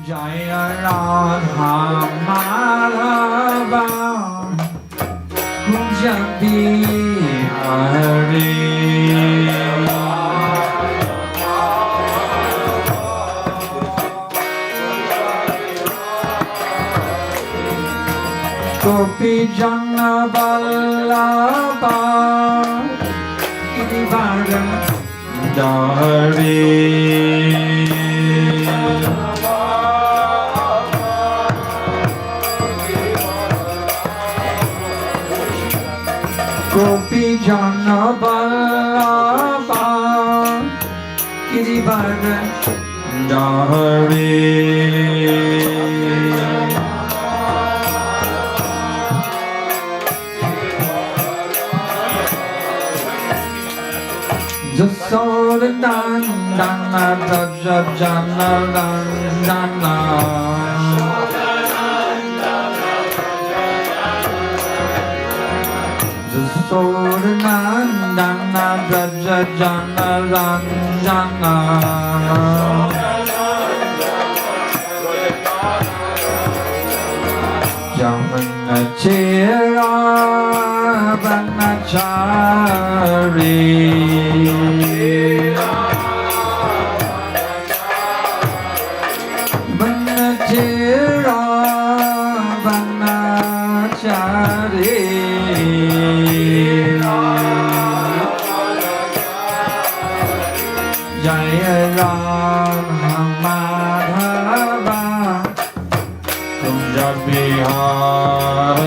Jaya Radha Madhava Kunja Bihari Gopi Jana Vallabha Girivaradha Dari Gopi Jana Vallabha Girivaradha Dari Jasoda Nandana Raja Jana Nandana Jasoda Nandana Raja Jana Nandana Jamana Chera Vanachari Vanachera Vanachari Jaya Radha Madhava Kunja Bihari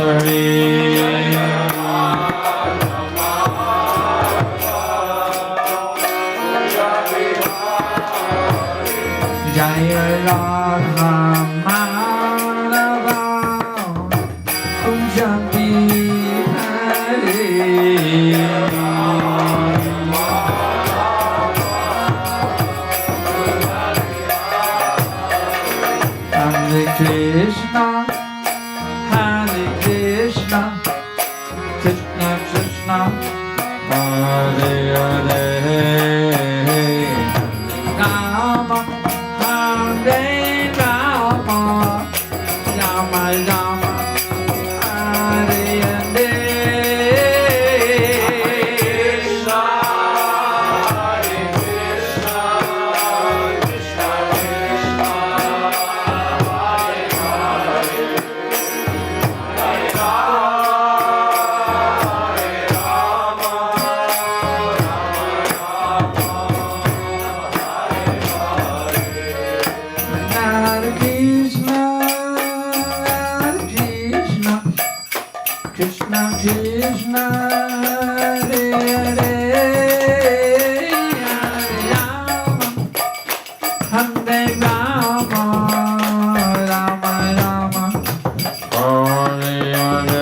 Jaya Radha Madhava Kunja Bihari Hare Krishna Hare Krishna Krishna Krishna Hare Hare Rama Hare Rama Rama Rama Hare Hare Krishna Hare Krishna Krishna Krishna Hare Hare Hare Rama Hare Krishna Krishna Krishna Krishna Hare Hare Hare Rama Rama Rama Hare Hare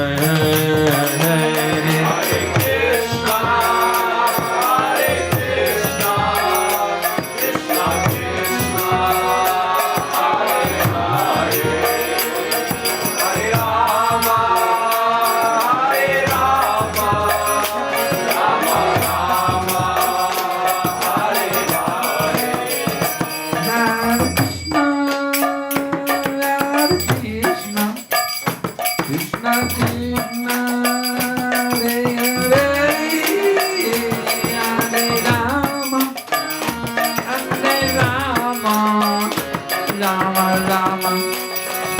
Hare Krishna Hare Krishna Krishna Krishna Hare Hare Hare Rama Hare Rama Rama Rama Hare Hare Hare Krishna Krishna Krishna Krishna Hare Hare Hare Rama Rama Rama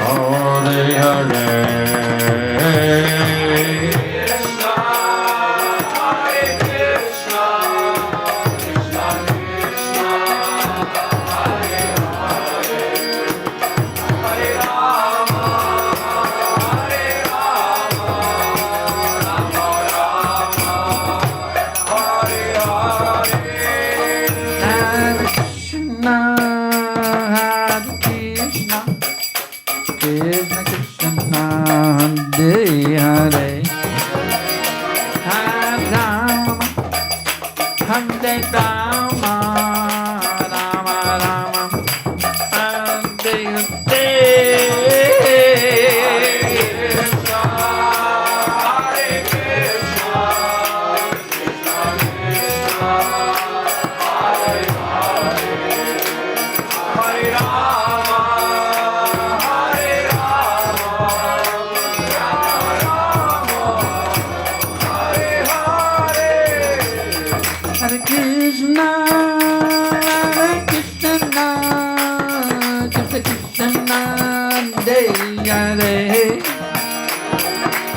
Hare Hare Krishna Hare Krishna Krishna Krishna Hare Hare Hare Rama Hare Rama Rama Rama Hare Hare Hare Krishna Hare Krishna Krishna Krishna Hare Hare Hare Rama Hare Rama Rama Rama Hare Hare Krishna Hare Krishna Krishna Krishna Hare Hare Hare Rama Krishna, Krishna, Krishna Krishna, Hare Hare,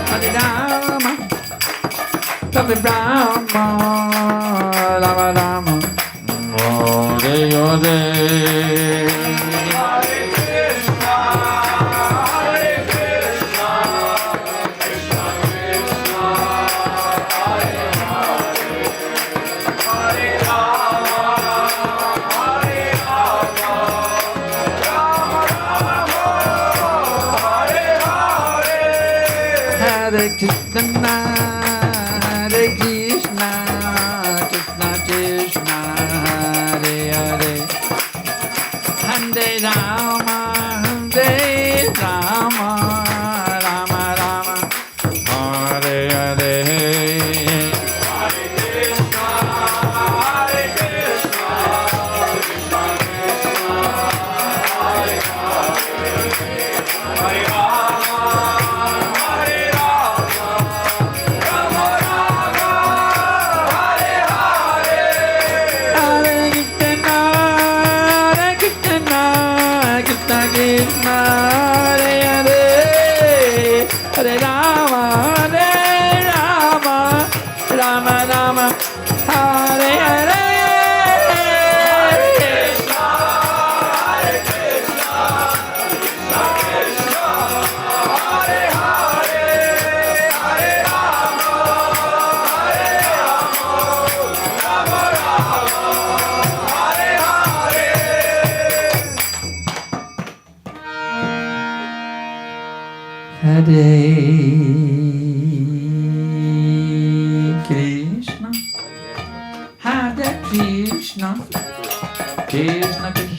Hare Rama, Hare Rama, Rama Rama, Hare Hare. Hare Krishna, Hare Krishna, Krishna Krishna, Hare Hare, Hare Rama, Hare Rama, Rama Rama, Hare Hare. Hare Krishna, Hare Krishna, Krishna Krishna, Hare Hare, Hare Rama. Hare Rama, Hare Rama, Rama Rama, Hare Hare. Hare Krishna, Hare Krishna, Krishna Krishna, Hare Hare,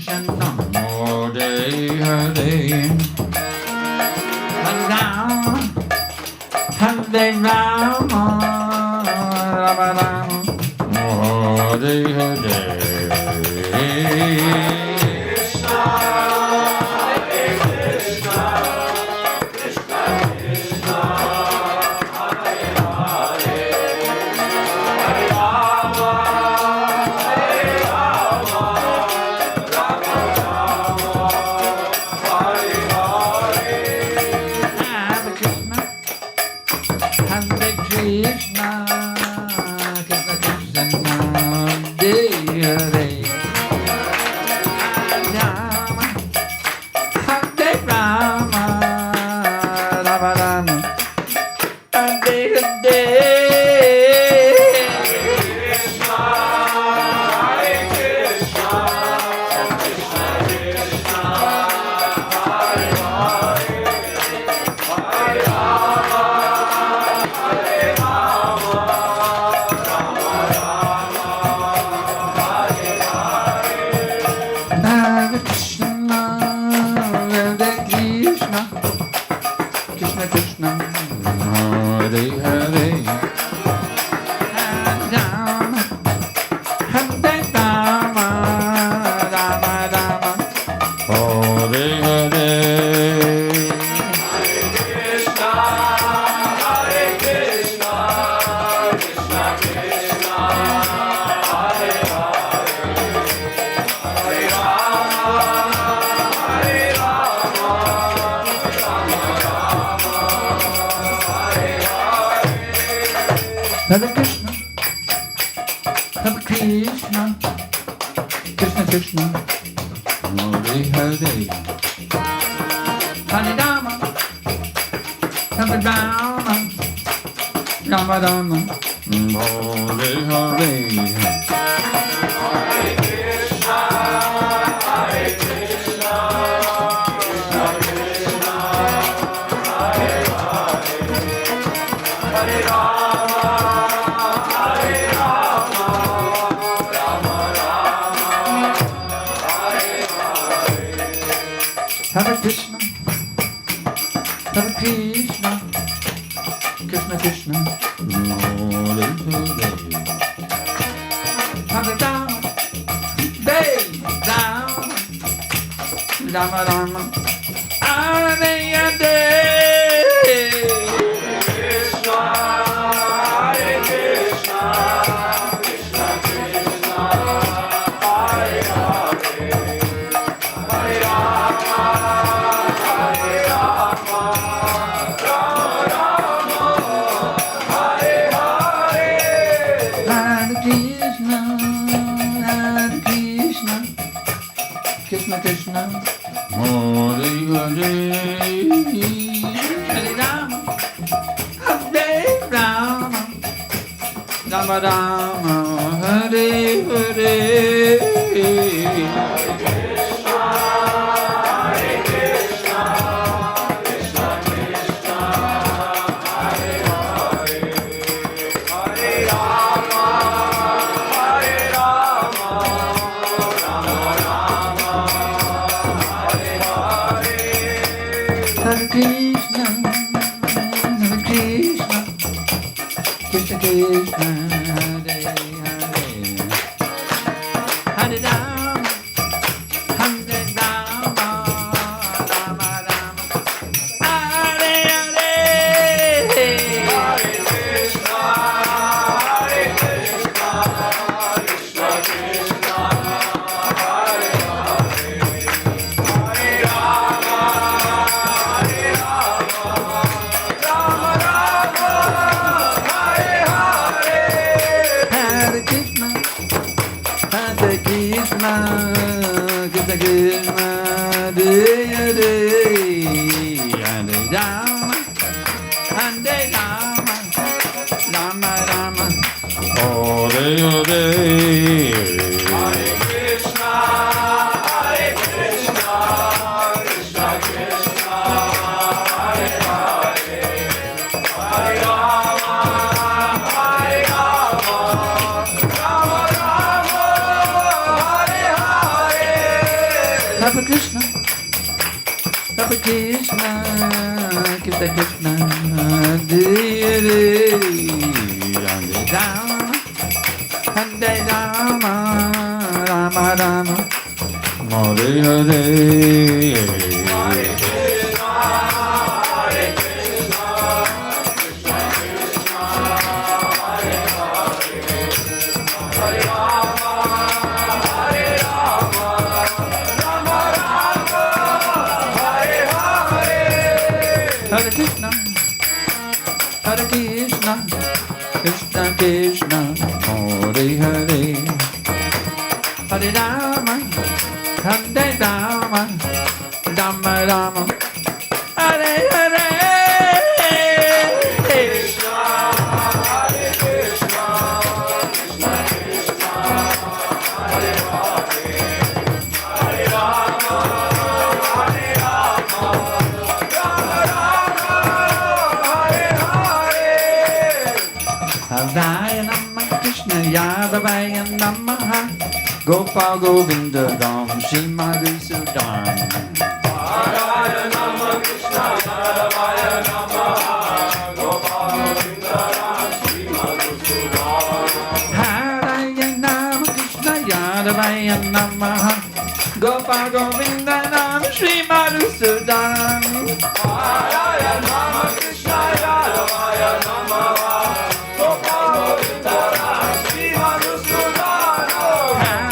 Hare Rama, Hare Rama, Rama Rama, Hare Hare. Hare Krishna, Hare Krishna, Krishna Krishna, Hare Hare, Hare Rama, Hare Rama, Rama Rama, Hare Hare. Hare Krishna, Hare Krishna, Krishna Krishna, Hare Hare, Hare Rama, Hare Rama, Rama Rama, Hare Hare. Hare Krishna, Hare Krishna, Krishna Krishna, Hare Hare, Hare Rama, Hare Rama, Rama Rama, Hare Hare. Hare Krishna, Hare Krishna, Krishna Krishna, Hare Hare, Hare Rama, Rama Rama, Hare Hare. Krishna, Hare Krishna, Krishna Krishna, Hare Hare, Hare Rama, Hare Rama, Rama Rama, Hare Hare. Gopal Govinda Ram Shri Madhusudan. Narayana Nama Krishna Yaravaya Namaha. Gopal Govinda Ram Shri Madhusudan. Narayana Nama Krishna Yaravaya Namaha. Gopal Govinda Ram Shri Madhusudan. Narayana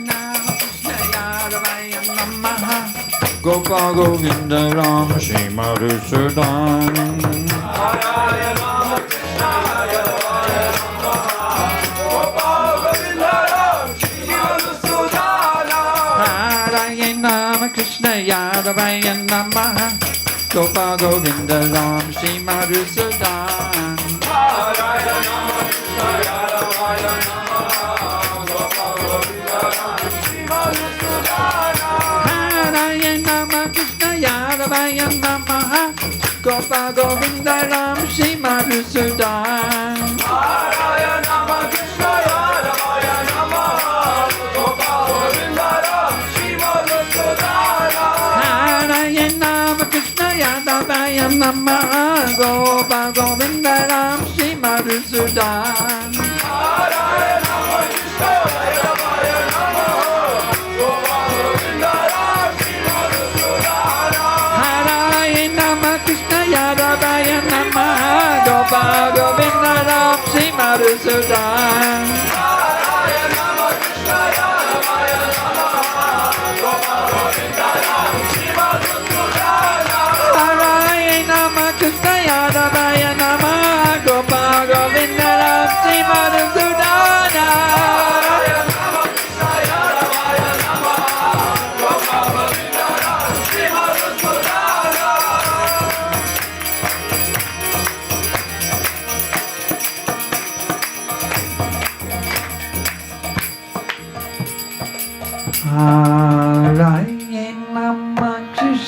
Nama Krishna Yaravaya Namaha. Gopal Govinda Ram Shri Madhusudan. Gopal Govinda Ram Shri Madhusudan. Narayana Krishna Yaravaya Namaha. Gopal Govinda Ram Shri Madhusudan. Narayana Krishna Yaravaya Namaha. Gopal Govinda Ram Shri Madhusudan. Narayana Krishna Yaravaya Namaha. Gopal Govinda Ram Shri Madhusudan. Yaravaya Namaha. Gopal Govinda Ram Shri Madhusudan. Narayana Krishna Yaravaya Namaha. Gopal Govinda Ram Shri Madhusudan. Narayana Krishna Yaravaya Namaha. Gopal Govinda Ram Shri Madhusudan. Narayana Krishna Yaravaya Namaha. Gopal Govinda Ram Shri Madhusudan. Krishna Yaravaya Namaha. Gopal Govinda Ram Shri Madhusudan. Narayana Krishna Yaravaya Namaha. Gopal Govinda Ram Shri Madhusudan. Narayana Krishna Yaravaya Namaha. Gopal Govinda Ram Shri Madhusudan.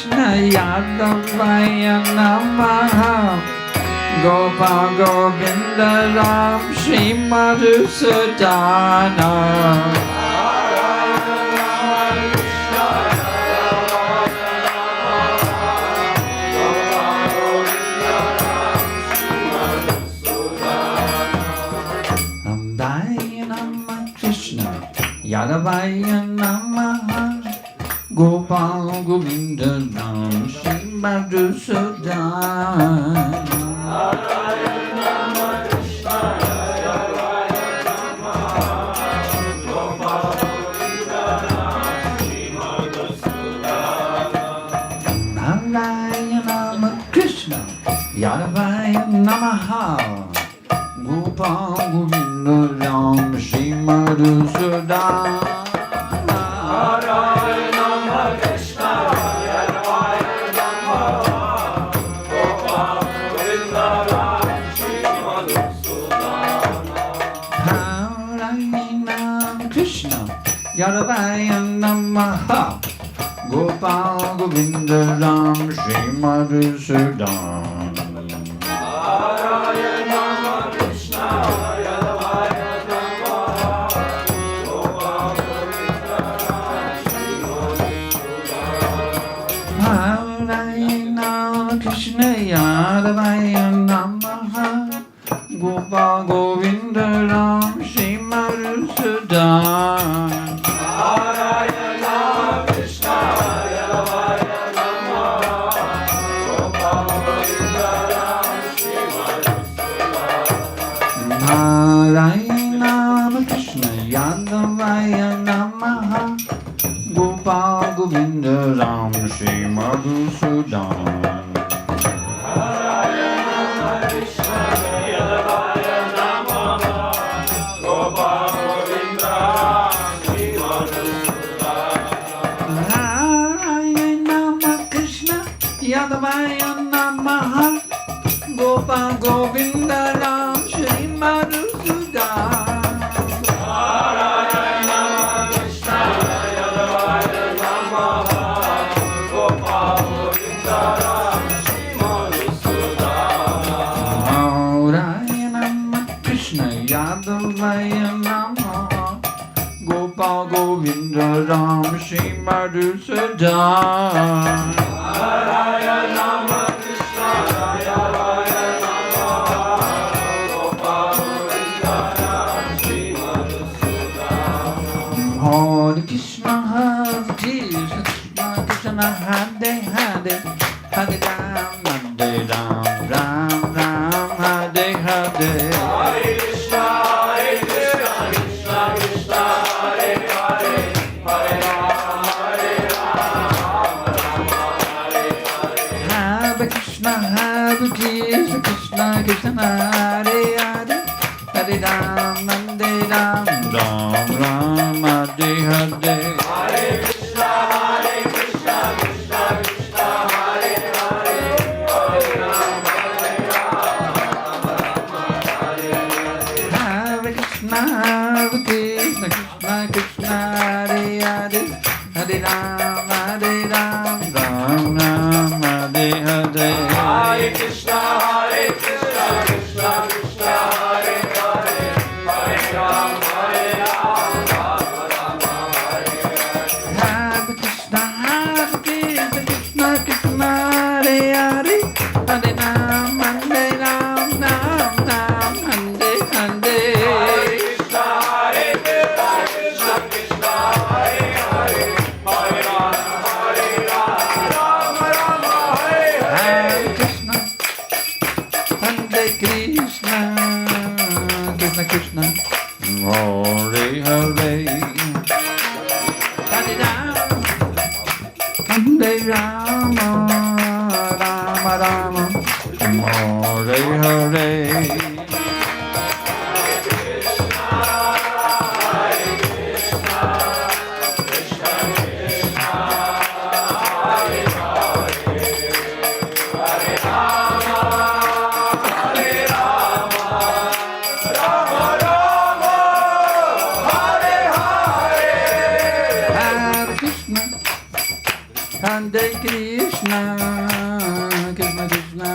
Krishna Yadavaya Namaha Gopa Govinda Ram Shri Madhusudana Ramdaya Nama Krishna Yadavaya Namaha Gopal Govinda Ram Shri Madhusudana Narayana Krishna Yadavaya Namaha Gopal Govinda Ram Shri Madhusudana Yadavaya Namaha Gopal Govinda Ram Shri Madhusudana Narayana Krishna Yadavaya Namaha Gopal Govinda Ram Shri Madhusudana Narayana Krishna Yadavaya Namaha Gopal Govinda Ram Shri Madhusudana Narayana Krishna Yadavaya Namaha Gopal Govinda Ram Shri Madhusudana Narayana Krishna Yadavaya Namaha Gopal Govinda Ram Shri Madhusudana Narayana Krishna Yadavaya Namaha Gopal Govinda Ram Shri Madhusudana Narayana Krishna Yadavaya Namaha Gopal Govinda Ram Shri Madhusudana Narayana Krishna Yadavaya Namaha Gopal Govinda Ram Shri Madhusudana Narayana Krishna Yadavaya Hare Krishna, Hare Krishna, Krishna Krishna, Hare Hare, Hare Ram, Hare Ram, Ram Ram, Hare Hare. Hare Krishna, Krishna Krishna, Hare Hare, Hare Ram, Hare Ram, Ram Hare Hare. Hare Krishna, Krishna Krishna, Hare Hare, Hare Ram, Hare Ram, Ram Ram, Hare Hare. Hare Krishna, Krishna Krishna, Hare Hare, Hare Ram, Hare Ram, Ram Hare Hare. Hare Krishna, Krishna Krishna, Hare Hare, Hare Ram, Hare Ram, Ram Ram, Hare Hare. Hare Krishna, Krishna Krishna, Hare Hare, Hare Ram, Hare Ram, Ram Ram, Hare Hare. Hare Krishna, Krishna Krishna, Hare Hare, Hare Ram, Hare Ram, Ram Ram, Hare Hare. Hare Krishna, Krishna Krishna, Hare Hare, Hare Ram, Hare Ram, Ram Ram, Hare Hare. Hare Krishna, Krishna Krishna, Hare Hare, Hare Ram, Hare Rama, Rama Rama, Hare Hare. Hare Krishna, Krishna, Krishna Krishna,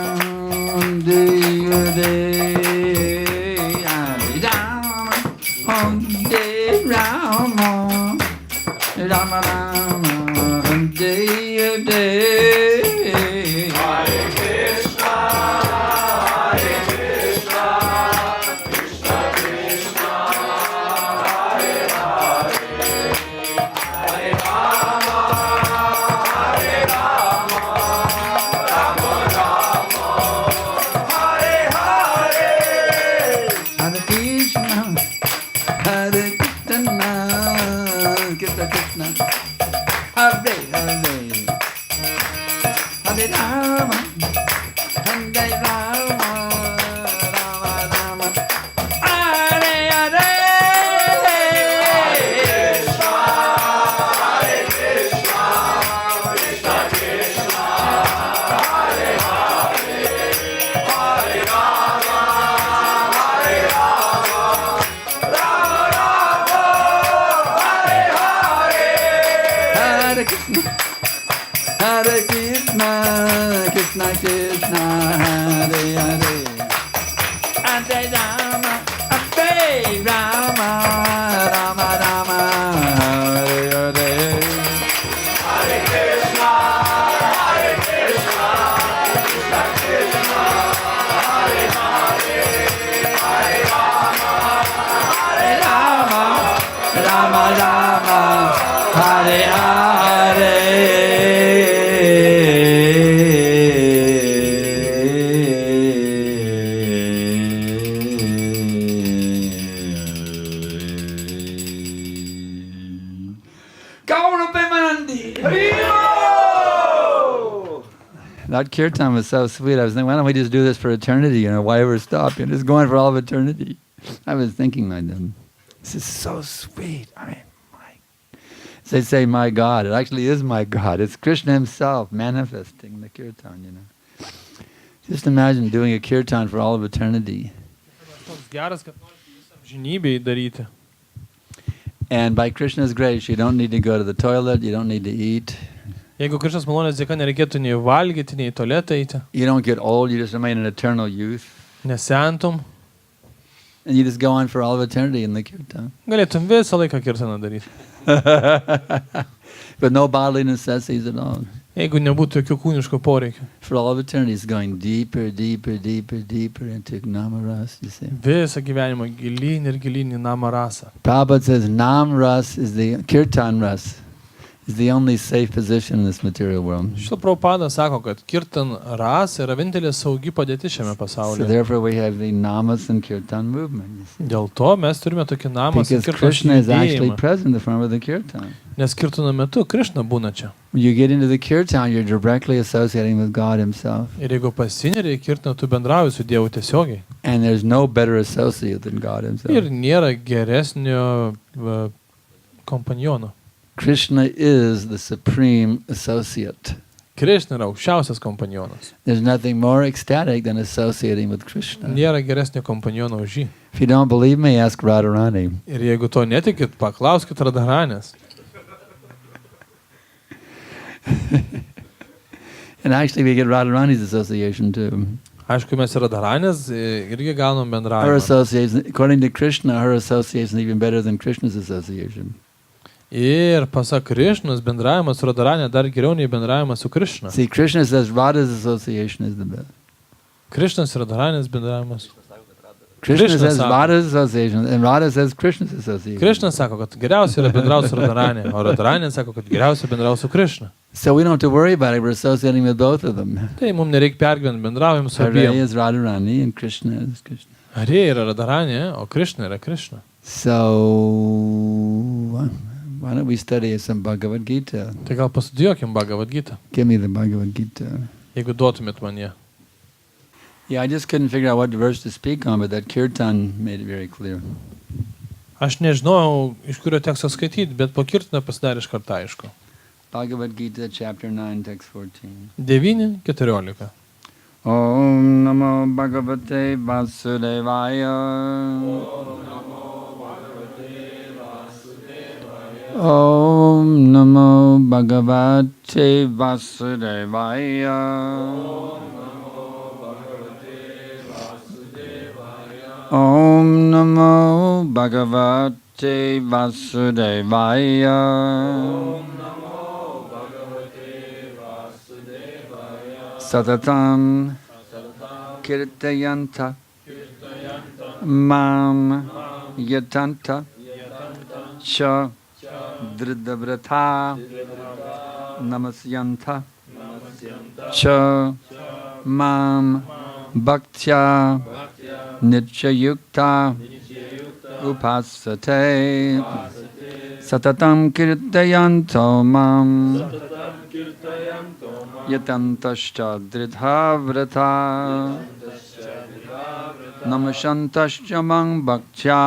Hare Rama, Rama Rama, Hare Krishna, Krishna Krishna, Hare Hare, Hare Rama, Rama Rama, Hare Hare, Hare Krishna, Hare Krishna, Krishna Krishna, Hare Hare, Hare Rama, Hare Rama, Rama Rama, Hare Hare, Hare Krishna, Krishna Krishna, Hare Hare, Hare Rama, Hare Rama, Rama Rama, Hare Hare, Hare Krishna, Hare Krishna, Krishna Krishna, Hare Hare, Hare Rama, Hare Rama, Rama Rama, Hare Hare, Hare Krishna, Hare Krishna, Krishna Krishna, Hare Hare, Hare Rama, Hare Rama, Rama Rama, Hare Hare. That kirtan was so sweet. I was thinking, why don't we just do this for eternity? Why ever stop? Just going for all of eternity. I was thinking like that. This is so sweet. They say, my God. It actually is my God. It's Krishna himself manifesting the kirtan, Just imagine doing a kirtan for all of eternity. And by Krishna's grace, you don't need to go to the toilet, you don't need to eat. Jeigu Krishnos malonės dėka nereikėtų nei valgyti, nei į tualetą eiti. You don't get old, you just remain an eternal youth. Nesentum. And you just go on for all of eternity in the kirtan. Galėtum visą laiką kirtaną daryti. But no bodily necessities at all. Jeigu nebūtų jokių kūniškų poreikių. For all of eternity, it's going deeper, deeper, deeper, deeper into Namaras, you see. Visą gyvenimą gilyn ir gilyn į Namarasą. Prabhupada says Namras is the Kirtan Ras. Is the only safe position in this material world. Šito Prabhupada sako, kad Kirtan Ras yra vienintelė saugi padėtis šiame pasaulyje. So therefore we have the Namas and Kirtan movement. Dėl to mes turime tokį Namas ir Because Kirtan Krishna is actually judėjimą. present in the form of the Kirtan. Nes Kirtano metu Krishna būna čia. When you get into the Kirtan, you're directly associating with God himself. Ir jeigu pasineri į Kirtaną, tu bendrauji su Dievu tiesiogiai. And there's no better associate than God himself. Ir nėra geresnio kompaniono. Krishna is the supreme associate. Krishna yra aukščiausias kompanionas. There's nothing more ecstatic than associating with Krishna. Nėra geresnio kompaniono už jį. If you don't believe me, ask Radharani. Ir jeigu to netikit, paklauskit Radharanės. And actually we get Radharani's association too. Aišku, mes ir Radharanės irgi gaunam Her bendravimą. association, according to Krishna, her association is even better than Krishna's association. Ir pasak Krishnos, bendravimas su Radharanė dar geriau nei bendravimas su Krishna. See, Krishna says Radha's association is the best. Krishnas ir Radharanės bendravimas. Krishna Krishna says sako. Radha's association, and Radha says Krishna's association. Krishna sako, kad geriausia yra bendrauti su Radharanė, o Radharanė sako, kad geriausia bendrauti su Krishna. So we don't have to worry about it. We're associating with both of them. Tai mums nereikia pergyventi, bendraujam su Hare abiem. is Radharani and Krishna is Krishna. Hare yra Radharanė, o Krishna yra Krishna. So why don't we study some Bhagavad Gita? Tai gal pastudijuokim Bhagavad Gita, Give me the Bhagavad Gita. jeigu duotumėt man ją. Yeah, I just couldn't figure out what verse to speak on, but that Kirtan made it very clear. Aš nežinojau, iš kurio teksto skaityti, bet po Kirtano pasidarė iš karto aišku. Bhagavad Gita, chapter 9, text 14. 9:14. Om Namo Bhagavate Vasudevaya. Om Namo Bhagavate Vasudevaya. Om Namo Bhagavate Vasudevaya. Satatam Kirtayanta Mam Yatanta Cha Dridavrata Namasyanta Cha Mam Bhaktya Nityayukta Upasate Satatam Kirtayanto Mam Yatantascha Dridhavrata Namashantascha Mang Bhaktya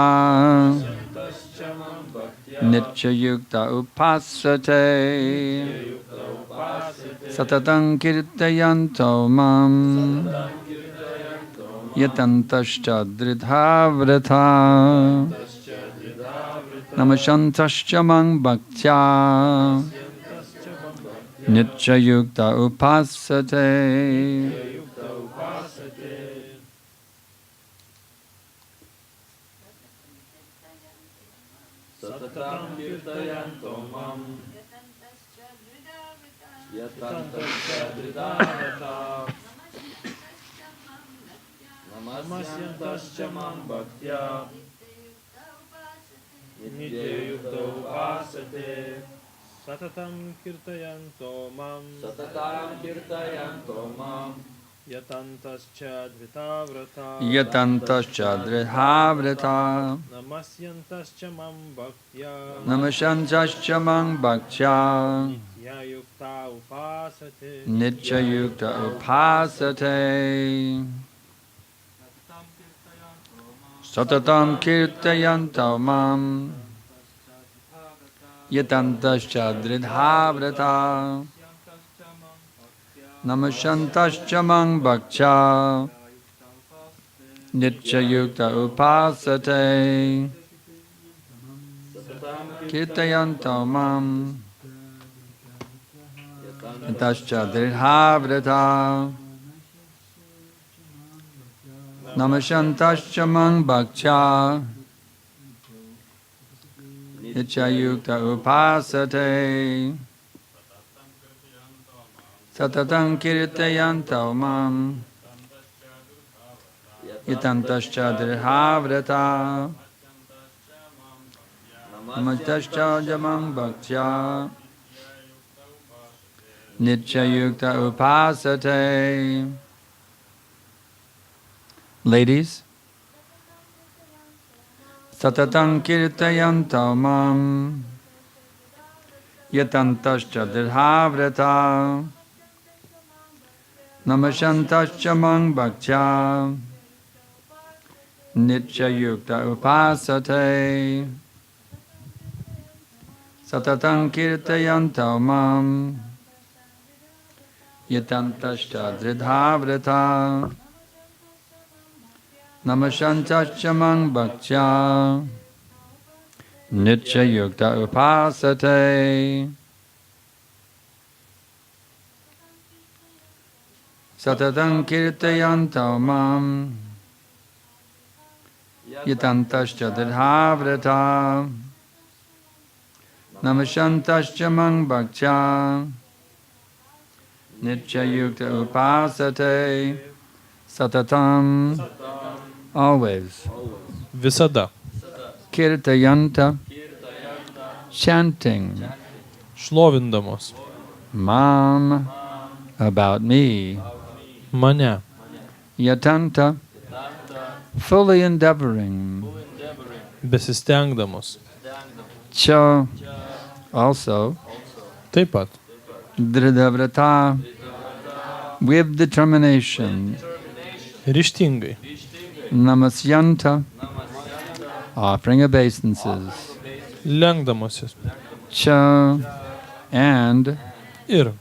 Nityayukta Upasate Satatam Kirtayanto Mam Yatantascha Dridhavrata Namashantascha Mang Bhaktya Nityayukta Upasate. Satatam kirtayanto mam yatantascha dridhavrata namasyantascha mam bhaktya nityayukta upasate. Satatam kirtayanto mam yatantascha dridhavrata Yatantascha Dridhavrata namasyantascha mam bhaktya Namashantascha Mang Bhaktya nityayukta upasate. Nityayukta Upasate. Satatam Kirtayanto Mam Yatantascha Dridhavrata Namashantascha Mang Bhaktya Nityayukta Upasate. Kirtayanto Mam Yatantascha Dridhavrata Namashantascha Mang Bhaktya Nityayukta Upasate. Satatam Kirtayanto Mam Yatantascha Dridhavrata Namastascha Jamang Bhaktya Nityayukta Upasate. Ladies, Satatam Kirtayanto Mam Yatantascha Dridhavrata Namashantascha Mang Bhaktya Nityayukta Upasate. Satatam Kirtayanto Mam Yatantascha Dridhavrata Namashantascha Mang Bhaktya Nityayukta Upasate. Satatam Kirtayanto Mam Yatantascha Dridhavrata Namashantascha Mang Bhaktya Nityayukta Upasate. Satatam, always. Visada. Kirtayanta, chanting. Šlovindamos. Mam, about me. Mane. Yatanta, fully endeavoring. Besistengdamos. Cha, also. Taip pat. Dridhavrata, with determination. Ryžtingai. Namasyanta, offering obeisances. Lenkdamosis. Cha, and Ir.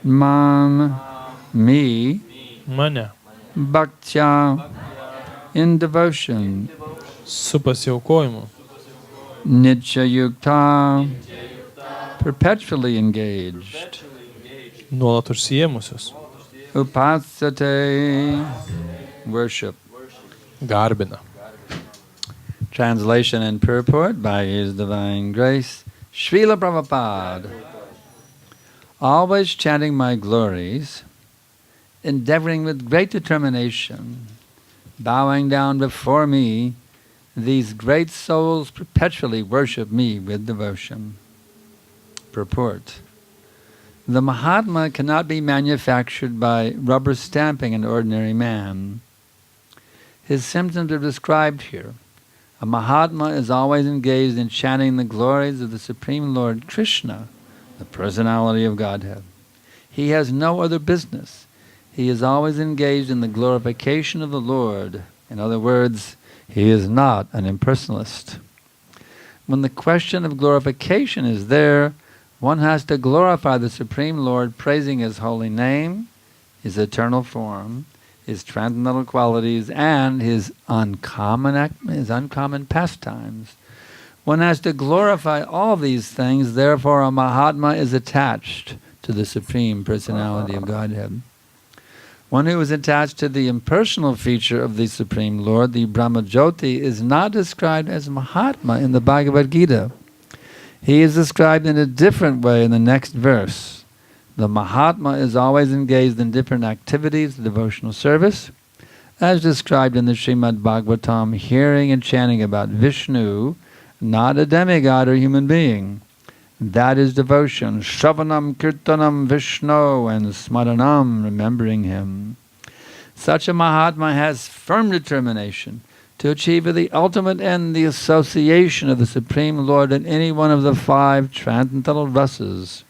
Mam, me. Mane. Bhaktya, in devotion. Su pasiaukojimu. Nityayukta, perpetually engaged. Nuolat užsiėmusius. Upasate, worship. Garbina. Translation and purport by His Divine Grace, Srila Prabhupada. Always chanting my glories, endeavoring with great determination, bowing down before me, these great souls perpetually worship me with devotion. Purport. The Mahatma cannot be manufactured by rubber stamping an ordinary man. His symptoms are described here. A Mahatma is always engaged in chanting the glories of the Supreme Lord Krishna, the personality of Godhead. He has no other business. He is always engaged in the glorification of the Lord. In other words, he is not an impersonalist. When the question of glorification is there, one has to glorify the Supreme Lord, praising His holy name, His eternal form, His transcendental qualities, and His uncommon pastimes. One has to glorify all these things, therefore a Mahatma is attached to the Supreme Personality of Godhead. One who is attached to the impersonal feature of the Supreme Lord, the Brahmajyoti, is not described as Mahatma in the Bhagavad Gita. He is described in a different way in the next verse. The Mahatma is always engaged in different activities of devotional service, as described in the Srimad Bhagavatam, hearing and chanting about Vishnu, not a demigod or human being. That is devotion. Shravanam, Kirtanam, Vishnu, and Smaranam, remembering Him. Such a Mahatma has firm determination to achieve the ultimate end, the association of the Supreme Lord in any one of the 5 transcendental rasas.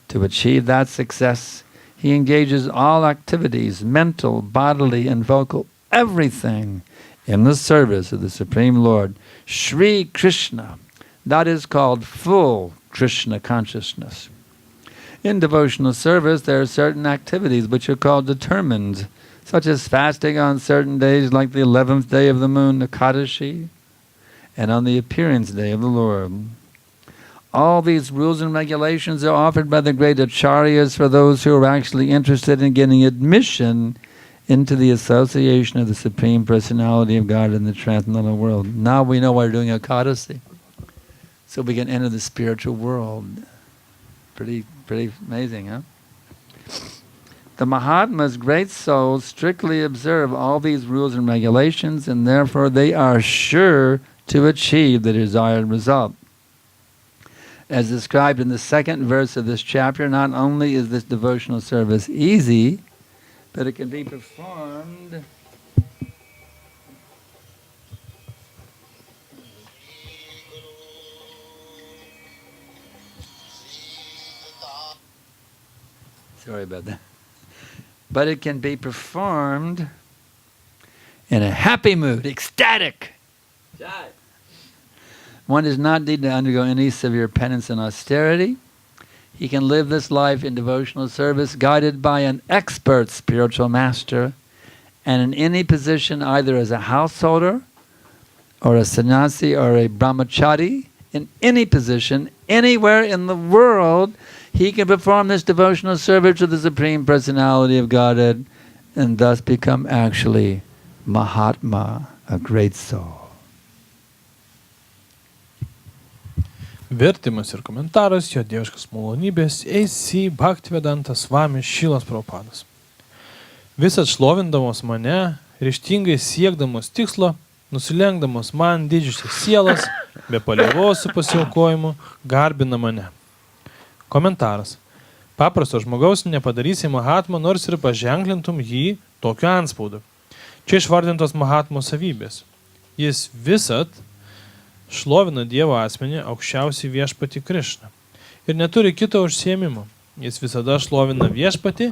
To achieve that success, he engages all activities, mental, bodily, and vocal, everything in the service of the Supreme Lord, Shri Krishna. That is called full Krishna consciousness. In devotional service, there are certain activities which are called determined, such as fasting on certain days like the 11th day of the moon, Ekadashi, and on the appearance day of the Lord. All these rules and regulations are offered by the great acharyas for those who are actually interested in getting admission into the association of the Supreme Personality of God in the transcendental world. Now we know why we're doing Ekadashi, so we can enter the spiritual world. Pretty amazing, huh? The Mahatmas, great souls, strictly observe all these rules and regulations, and therefore they are sure to achieve the desired result. As described in the 2nd verse of this chapter, not only is this devotional service easy, but it can be performed sorry about that. But it can be performed in a happy mood, ecstatic. One does not need to undergo any severe penance and austerity. He can live this life in devotional service, guided by an expert spiritual master, and in any position, either as a householder, or a sannyasi, or a brahmachari, in any position, anywhere in the world, he can perform this devotional service to the Supreme Personality of Godhead, and thus become actually Mahatma, a great soul. Vertimas ir komentaras jo dieviškas malonybės AC Bhaktivedanta Swami Šilas Prabhupadas. Visat šlovindamos mane, ryžtingai siekdamos tikslo, nusilenkdamos man didžiusias sielas, be palievos su pasiaukojimu, garbina mane. Komentaras. Paprasto žmogaus nepadarysi Mahatma, nors ir paženklintum jį tokiu antspaudu. Čia išvardintos Mahatmo savybės. Jis visat šlovina Dievo asmenį, aukščiausiai viešpatį Krishną. Ir neturi kito užsiėmimo. Jis visada šlovina viešpatį,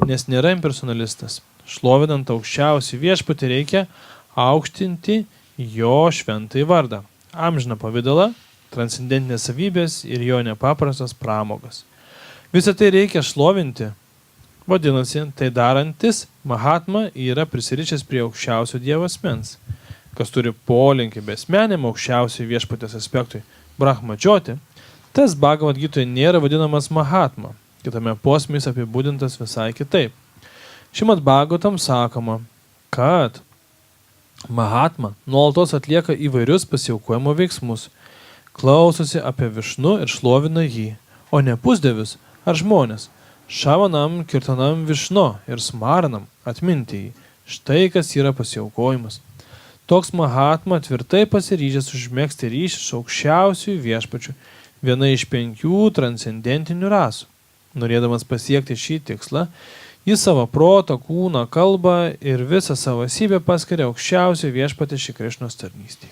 nes nėra impersonalistas. Šlovinant aukščiausiai viešpatį reikia aukštinti jo šventąjį vardą, amžiną pavidalą, transcendentinės savybės ir jo nepaprastas pramogas. Visą tai reikia šlovinti. Vadinasi, tai darantis, Mahatma yra prisirišęs prie aukščiausio Dievo asmens. Kas turi polinkį besmeniam aukščiausiai viešpatės aspektui Brahmadžioti, Tas Bhagavad Gitoje nėra vadinamas Mahatma, kitame posmys apibūdintas visai kitaip. Šimad Bhagavatam sakoma, kad Mahatma nuolatos atlieka įvairius pasiaukojimo veiksmus, klausosi apie Višnu ir šlovina jį, o ne pusdievius ar žmonės. Šavanam, kirtanam Višnu ir smaranam atminti jį. Štai kas yra pasiaukojimas. Toks Mahatma tvirtai pasiryžęs užmegzti ryšį su aukščiausiųjų viešpačių, viena iš 5 transcendentinių rasų. Norėdamas pasiekti šį tikslą, jis savo protą, kūną, kalbą ir visą savo esybę paskiria aukščiausių viešpatį šį Krišnos tarnystį.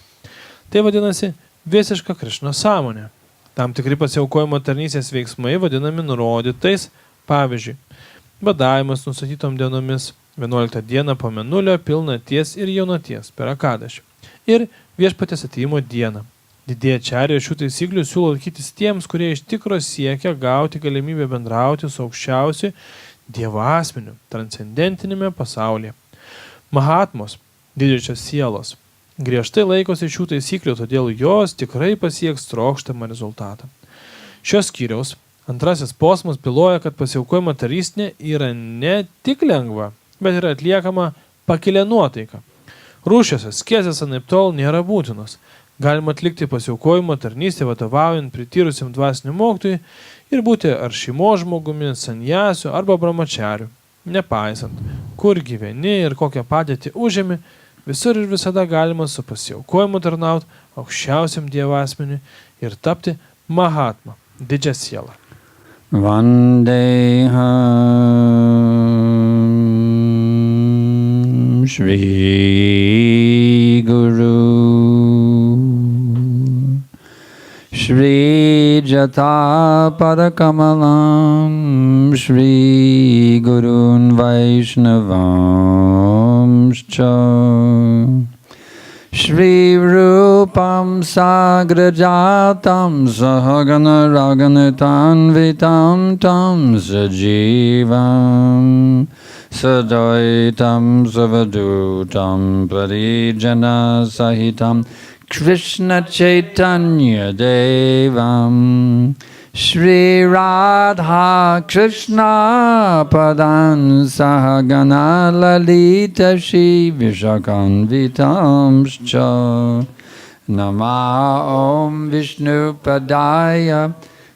Tai vadinasi visiška Krišnos sąmonė. Tam tikri pasiaukojimo tarnystės veiksmai vadinami nurodytais, pavyzdžiui, badavimas nustatytom dienomis, 11 dieną po mėnulio, pilnaties ir jaunaties per Akadašį. Ir viešpatės atėjimo dieną. Didieji ačarjai šių taisyklių siūlo laikytis tiems, kurie iš tikro siekia gauti galimybę bendrauti su aukščiausiu Dievo asmeniu, transcendentinėme pasaulyje. Mahatmos, didžiosios sielos, griežtai laikosi šių taisyklių, todėl jos tikrai pasieks trokštamą rezultatą. Šios skyriaus antrasis posmas byloja, kad pasiaukojimo tarnystė yra ne tik lengva, bet ir atliekama pakilia nuotaika. Rūšios askezės anaiptol nėra būtinos. Galima atlikti pasiaukojimo tarnystę vadovaujant prityrusiam dvasiniam mokytojui ir būti ar šeimos žmogumi, sanjasiu arba brahmachariu. Nepaisant, kur gyveni ir kokią padėtį užėmi, visur ir visada galima su pasiaukojimu tarnauti aukščiausiam Dievo asmeniui ir tapti Mahatma, didžią sielą. Vandeham Shri Guru Shri Jata Padakamalam Shri Gurun Vaishnavamscha Shri Rupam Sagrajatam Sahagana Raganitan Vitam Tam Sajivam Sadaitam Savadutam Parijana Sahitam Krishna Chaitanya Devam Shri Radha Krishna Padan Sahagana Lalita Shri Vishakan Vitamscha Nama Om Vishnu Padaya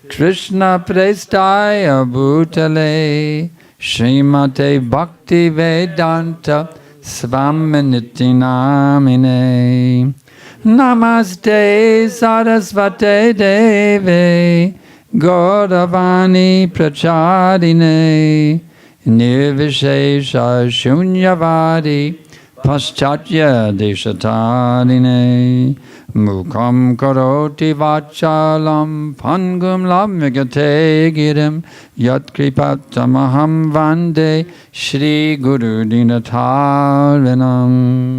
Krishna Prestaya Bhutale Srimate Bhakti Vedanta Svaminiti Namine Namaste Sarasvate Deve Gauravani Prachadine Nirvishesha Shunyavadi Paschatya Deshatadine Mukam Karoti Vachalam Pangum Lamvigate Girim Yat Kripatamaham Vande Shri Guru Dinatarinam.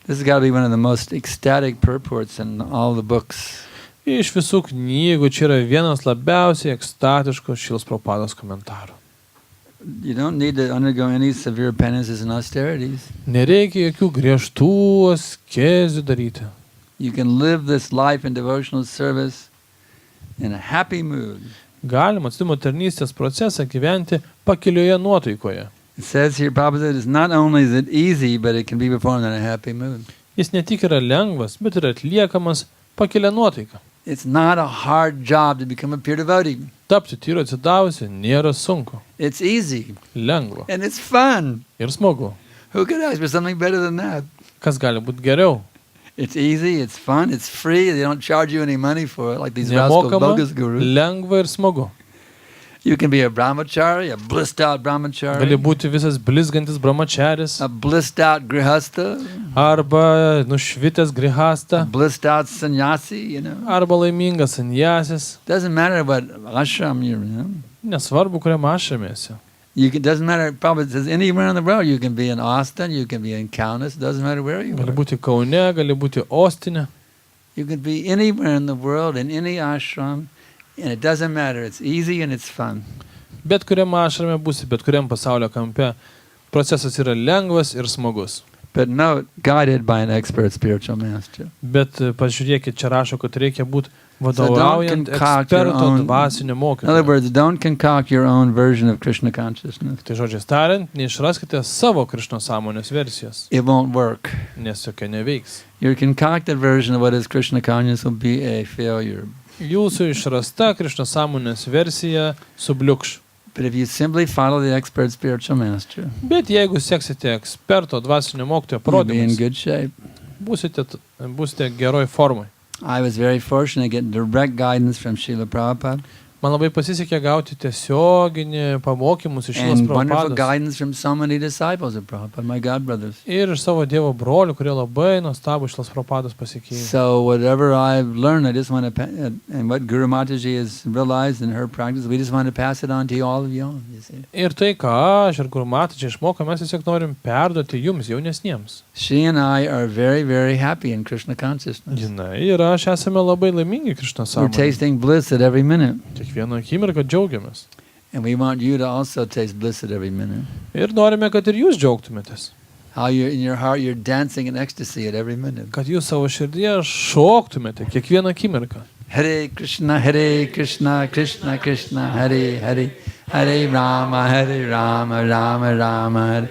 This has got to be one of the most ecstatic purports in all the books. Iš visų knygų čia yra vienas labiausiai ekstatiškos Šilos Prabhupados komentarų. You don't need to undergo any severe penances and austerities. Nereikia jokių griežtų askezių daryti. You can live this life in devotional service in a happy mood. Galima atsidavimo tarnystės procesą gyventi pakilioje nuotaikoje. It says here, Prabhupada said, it's not only is it easy, but it can be performed in a happy mood. Jis ne tik yra lengvas, bet ir atliekamas pakilia nuotaika. It's not a hard job to become a pure devotee. Tapti tyru atsidavusi nėra sunku. It's easy. Lengva. And it's fun. Ir smagu. Who could ask for something better than that? Kas gali būti geriau? It's easy, it's fun, it's free. They don't charge you any money for it, like these rascal bogus gurus. Lengva ir smagu. You can be a brahmachari, a blissed out brahmachari. Gali būti visas blizgantis brahmacharis. A blissed out grihasta. Arba nušvitęs grihasta. A blissed out sannyasi, you know. Arba laimingas sannyasis. Doesn't matter what ashram you're in. Nesvarbu, kuriam ašramėsi. Doesn't matter, Prabhupada says, anywhere in the world. You can be in Austin, you can be in Kaunas, doesn't matter where you are. Gali būti Kaune, gali būti Ostine. You can be anywhere in the world, in any ashram. And it doesn't matter, it's easy and it's fun. Bet kuriam ašrame būsi, bet kuriam pasaulio kampe, procesas yra lengvas ir smagus. But note, guided by an expert spiritual master. Bet pažiūrėkit, čia rašo, kad reikia būti vadovaujant eksperto dvasinio In other mokytojo. words, don't concoct your own version of Krishna consciousness. Tai žodžiais tariant, neišraskite savo Krishna sąmonės versijos, It won't work. nes jokia neveiks. Your concocted version of what is Krishna consciousness will be a failure. Jūsų išrasta Krishna sąmonės versija subliukš. But if you simply follow the expert spiritual master, Bet jeigu seksite eksperto dvasinio mokytojo you'll be in parodymus, good shape. būsite geroj formai. I was very fortunate to get direct guidance from Srila Prabhupada Man labai pasisekė gauti tiesioginį pamokymus iš Šilos and wonderful Prabhupados guidance from so many disciples of Prabhupada, my godbrothers. ir iš savo Dievo brolių, kurie labai nuostabų Šilos Prabhupados pasiekė. So whatever I've learned, I just want to, and what Guru Mataji has realized in her practice, we just want to pass it on to you, all of you, you see. Ir tai, ką aš ir Guru Mataji išmokau, mes tiesiog norim perduoti jums, jaunesniems. She and I are very, very happy in Krishna consciousness. Jinai ir aš esame labai laimingi Krishna We're sąmonėje. tasting bliss at every minute. Kiekvieną akimirką džiaugiamės. And we want you to also taste bliss at every minute. Ir norime, kad ir jūs džiaugtumėtės. How you in your heart you're dancing in ecstasy at every minute. Kad jūs savo širdyje šoktumėte kiekvieną akimirką. Hare Krishna, Krishna Krishna, Hare Hare, Hare Rama, Rama Rama, Hare.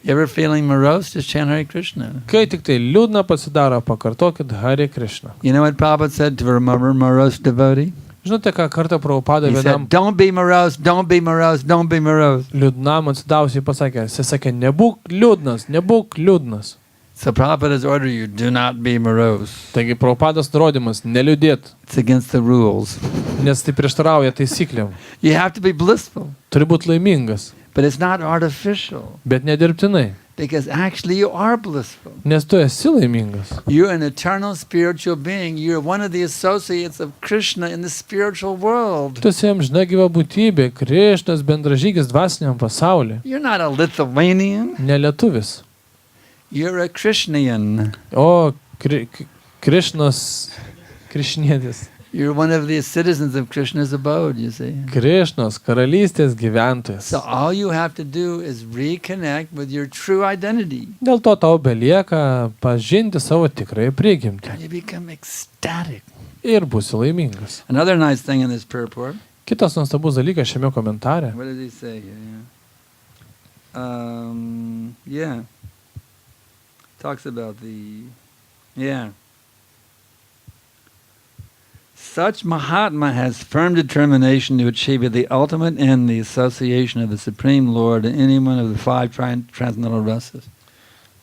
You ever feeling morose? Just chant Hare Krishna. Kai tik tai liūdna pasidaro, pakartokit Hare Krishna. You know what Prabhupada said to a morose devotee? Žinote, ką kartą Prabhupada He vienam said, don't be morose, don't be morose, don't be morose. liūdnam atsidavusiai pasakė, jis sakė, nebūk liūdnas. So Prabhupada's order you, do not be morose. Taigi Prabhupados nurodymas, neliūdėt, It's against the rules. nes tai prieštarauja taisyklėm. You have to be blissful, Turi būti laimingas, but it's not artificial. bet nedirbtinai, Because actually you are blissful. nes tu esi laimingas. You're an eternal spiritual being. You're one of the associates of Krishna in the spiritual world. Tu esi amžina gyva būtybė, Krišnas bendražygis dvasiniam pasaulyje, You're not a Lithuanian. ne lietuvis. You're a Krishnian. O Krišnas, Krišnietis. You're one of the citizens of Krishna's abode, you see. Krišnos karalystės gyventojas. So all you have to do is reconnect with your true identity. Dėl to tau belieka pažinti savo tikrąją prigimtį And you become ecstatic. ir būsi laimingas. Another nice thing in this purport. Kitas nuostabus dalykas šiame komentare. What does he say here? Yeah. Talks about Such Mahatma has firm determination to achieve the ultimate end, the association of the Supreme Lord in any one of the five transcendental rasas.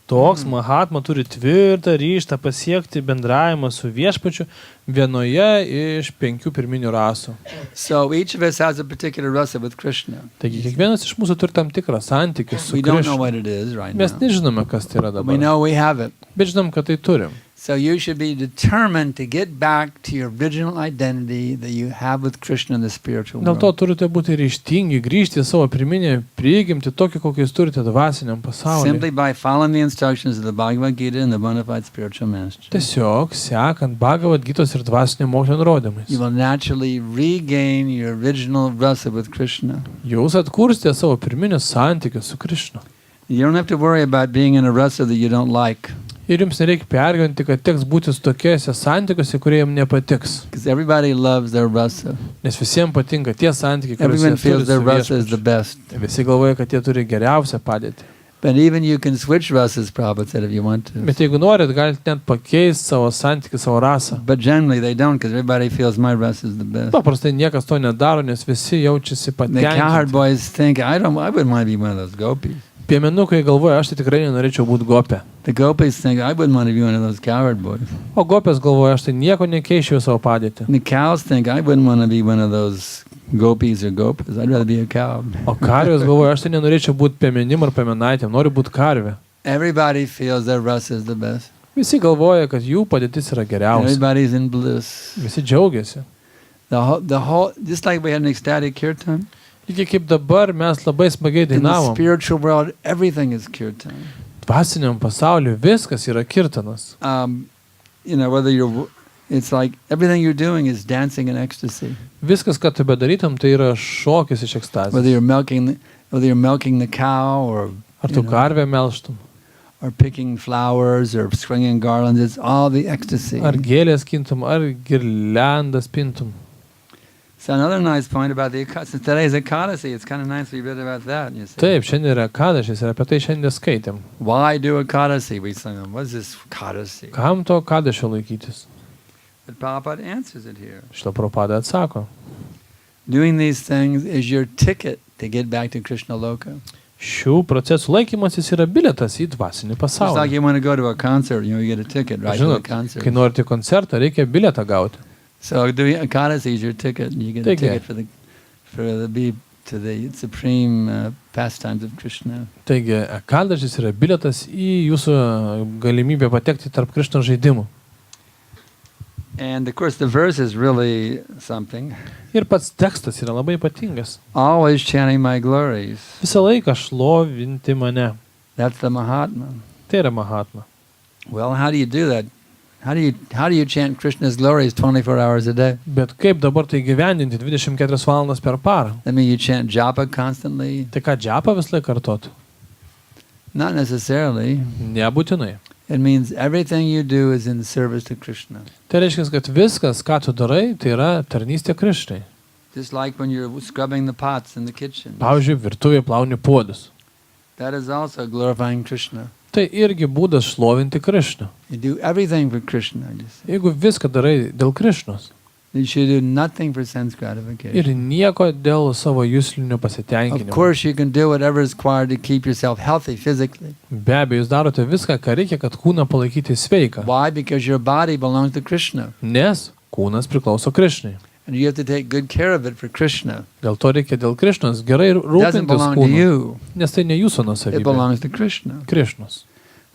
Toks Mahatma turi tvirtą ryžtą pasiekti bendravimą su viešpačiu vienoje iš 5 pirminių rasų. So each of us has a particular rasa with Krishna. Taigi kiekvienas iš mūsų turi tam tikrą santykį su We don't know Krišna. what it is right Mes now. nežinome, kas tai yra We dabar, know we have it. bet žinom, kad tai turim. So you should be determined to get back to your original identity that you have with Krishna in the spiritual Dėl to world. turite būti ryžtingi, grįžti į savo pirminę prigimtį, tokį, kokį jūs turite dvasiniam pasaulyje. Simply by following the instructions of the Bhagavad Gita and the bona fide spiritual master. Tiesiog sekant Bhagavad Gitos ir dvasinio mokslo nurodymais. You will naturally regain your original rasa with Krishna. Jūs atkursite savo pirminius santykius su Krišna. You don't have to worry about being in a rasa that you don't like. Ir jums nereikia pergyventi, kad teks būti su tokiuose santykiuose, kurie jums nepatiks. Because everybody loves their rasa. Nes visiems patinka tie santykiai, Everyone kuriuos jie feels turi their su rasa is the viešpačiu. best. Visi galvoja, kad jie turi geriausią padėtį. But even you can switch rasas, Prabhupada said, if you want to. Bet jeigu norit, galite net pakeisti savo santykį, savo rasą. But generally they don't, because everybody feels my rasa is the best. Paprastai niekas to nedaro, nes visi jaučiasi The cowherd patenkinti. boys think, I wouldn't want to be one of those gopis. Piemenukai galvoja, aš tai tikrai nenorėčiau būti gopė. The gopis think, I wouldn't want to be one of those cowherd boys. O gopės galvoja, aš tai nieko nekeičiau savo padėtį. And the cows think, I wouldn't want to be one of those gopis or gopas. I'd rather be a cow. O karvės galvoja, aš tai nenorėčiau būti piemenim ar piemenaitėm, noriu būti karvė. Everybody feels their rasa is the best. Visi galvoja, kad jų padėtis yra geriausia. Everybody's in bliss. Visi džiaugiasi. The whole, just like we had an ecstatic kirtan, Lygiai kaip dabar mes labai smagiai in the dainavom. spiritual world, everything is kirtan. Dvasiniam pasauliu viskas yra kirtanas. Whether it's like everything you're doing is dancing in ecstasy. Viskas, ką tu bedarytum, tai yra šokis iš Whether ekstazės. you're milking the cow or Ar tu you know, karvę melštum, or picking flowers or swinging garlands. It's all the ecstasy. Ar gėlės kintum, ar girliandas pintum. So another nice point about the since today's Ekadasi, it's kind of nice we read about that. You see. Taip, šiandien yra Ekadašis ir apie tai šiandien skaitėm. Why do Ekadasi? We say, what's this Ekadasi? Kam to Ekadašio laikytis? But Prabhupada answers it here. Šitą Prabhupada atsako. Doing these things is your ticket to get back to Krishna Loka. Šių procesų laikymasis yra bilietas į dvasinį Just like pasaulį. you want to go to a concert, you get a ticket, right, to a Žinot, concert. kai norite koncertą, reikia bilietą gauti. So doing Ekadasi is your ticket, and you get a Taigi. ticket to the supreme pastimes of Krishna. Taigi, Ekadašis yra bilietas į jūsų galimybę patekti tarp Krishna žaidimų. And of course the verse is really something. Ir pats tekstas yra labai ypatingas. Always chanting my glories. Visą laiką šlovinti mane. That's the Mahatma. Tai yra Mahatma. Well, how do you do that? How do you chant Krishna's glories 24 hours a day? Bet kaip dabar tai gyvendinti 24 valandas per parą? I mean, you chant japa constantly? Tai ką, džapą vis laik kartot? Not necessarily. Nebūtinai. It means everything you do is in service to Krishna. Tai reiškia, kad viskas, ką tu darai, tai yra tarnystė Krishnai. Just like when you're scrubbing the pots in the kitchen. Pavyzdžiui, virtuvėje plauni puodus. That is also glorifying Krishna. Tai irgi būdas šlovinti Krishną. You do everything for Krishna. Jeigu viską darai dėl Krishnos You should do nothing for sense ir gratification. nieko dėl savo juslinio Of pasitenkinimo. course, you can do whatever is required to keep yourself healthy physically. Be abejo, jūs darote viską, ką reikia, kad kūną palaikyti sveiką. Why? Because your body belongs to Krishna. Nes kūnas priklauso Krishnai. And you have to take good care of it for Krishna. Dėl to reikia dėl Krishnos gerai It doesn't rūpintis belong to kūnu. you. Nes tai ne jūsų It nuosavybė. belongs to Krishna. Krishnos.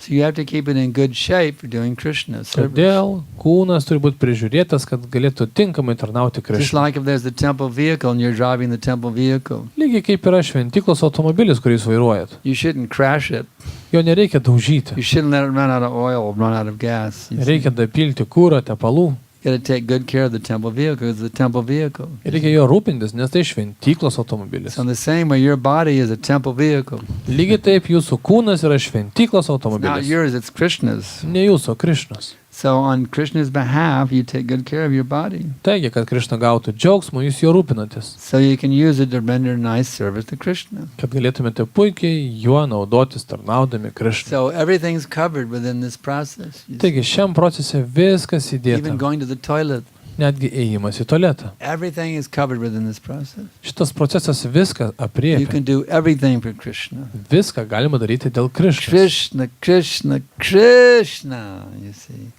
So you have to keep it in good shape for doing Krishna service. Todėl kūnas turi būti prižiūrėtas, kad galėtų tinkamai tarnauti Just Krishnai. like if there's the temple vehicle and you're driving the temple vehicle, Lygiai kaip yra šventyklos automobilis, kurį jūs vairuojat. you shouldn't crash it. Jo nereikia daužyti. You shouldn't let it run out of oil, run out of gas. You see. Reikia dapilti kūrą, tepalų. You got to take good care of the temple vehicle. It's the temple vehicle. Ir reikia jo rūpintis, nes tai šventyklos automobilis. So in the same way, your body is a temple vehicle. Lygiai taip jūsų kūnas yra šventyklos It's not automobilis. yours, it's Krishna's. Ne jūsų, Krishnos. So on Krishna's behalf, you take good care of your body. Taigi, kad Krishna gautų džiaugsmą, jūs jo rūpinatės. So you can use it to render nice service to Krishna. Kad galėtumėte puikiai juo naudotis tarnaudami Krishnai. So everything's covered within this process. You see. Taigi, šiam procese viskas Even įdėta. going to the toilet, Netgi ėjimas į tualetą. everything is covered within this process. Šitas procesas viską You apriepia. can do everything for Krishna. Viską galima daryti dėl Krishnos. Krishna, Krishna, Krishna, you see.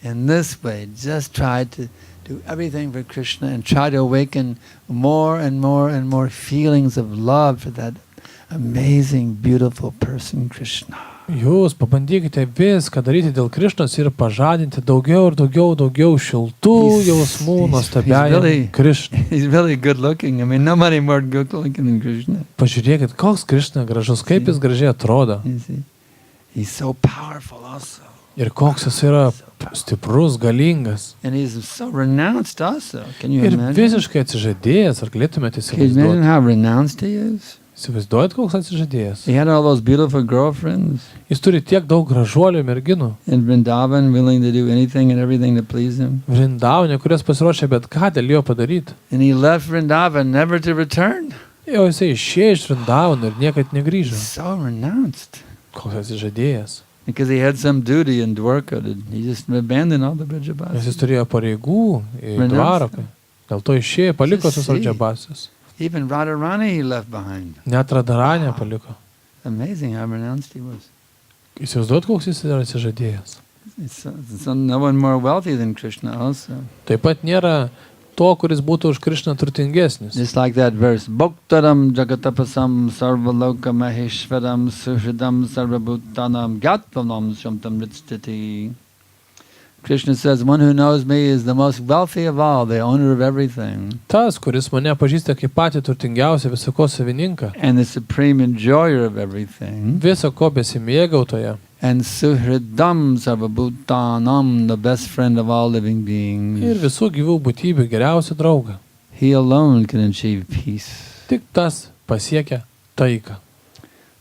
In this way, just try to do everything for Krishna and try to awaken more and more and more feelings of love for that amazing, beautiful person, Krishna. Jūs pabandykite viską daryti dėl Krishnos ir pažadinti daugiau ir daugiau šiltų jausmų he's nuostabiajam really- Krishnai. He's really good looking. I mean, nobody more good looking than Krishna. Pažiūrėkit, koks Krishna gražus, kaip jis gražiai atrodo. You see? He's so powerful also. Ir koks jis yra stiprus, galingas. And he's so renounced also. Can you Ir imagine? visiškai atsižadėjęs, ar galėtumėte Can you imagine įsivaizduoti? how renounced he is? Įsivaizduojat, koks atsižadėjęs? He had all those beautiful girlfriends Jis turi tiek daug gražuolių merginų. in Vrindavan, willing to do anything and everything to please him. Vrindavanė, kurias pasiruošė bet ką dėl jo padaryti. And he left Vrindavan never to return. Jo jisai išėjo iš Vrindavano ir niekad He's negrįžo. so renounced. Koks atsižadėjęs. Because he had some duty in Dwarka. He just abandoned all the Nes jis Brajabhasis. turėjo pareigų į Renounced. Dvaraką. Dėl to išėjo, paliko Just visus see. Radžabasius. Even Radharani he left behind. Net Radaranę paliko. Amazing how renounced he was. Įsivaizduot, koks jis yra atsižadėjęs. It's no one more wealthy than Krishna also. Taip pat nėra to, kuris būtų už Krishną turtingesnis. Just like that verse. Bhoktaram jagatapasam sarvaloka maheshvaram suhridam sarvabhutanam gyatvanam shamtam ritstiti. Krishna says, one who knows me is the most wealthy of all, the owner of everything, Tas, kuris mane pažįsta kaip patį turtingiausią visako savininką, and the supreme enjoyer of everything, viso ko besimėgautoje, and suhridam sarvabhutanam, the best friend of all living ir beings. visų gyvų būtybių geriausią draugą. He alone can achieve peace. Tik tas pasiekia taiką.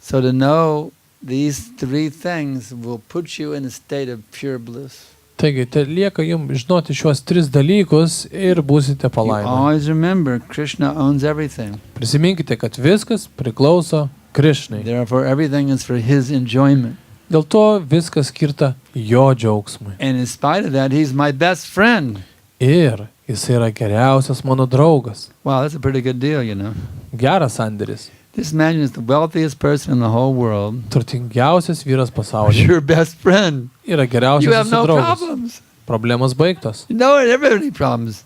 So to know these three things will put you in a state of pure bliss. Taigi, tai lieka jums žinoti šios tris dalykus ir būsite You palaiminti. always remember, Krishna owns everything. Prisiminkite, kad viskas priklauso Krishnai. Therefore, everything is for his enjoyment. Dėl to viskas skirta jo džiaugsmui. And in spite of that, he's my best friend. Ir jis yra geriausias mano draugas. Wow, that's a pretty good deal, you know. Geras sandėris. Just imagine it's the wealthiest person in the whole world. Turtingiausias vyras pasaulyje. Your best friend. Yra You geriausias have jūsų no draugas. problems. Problemas baigtos. You know, never have any problems.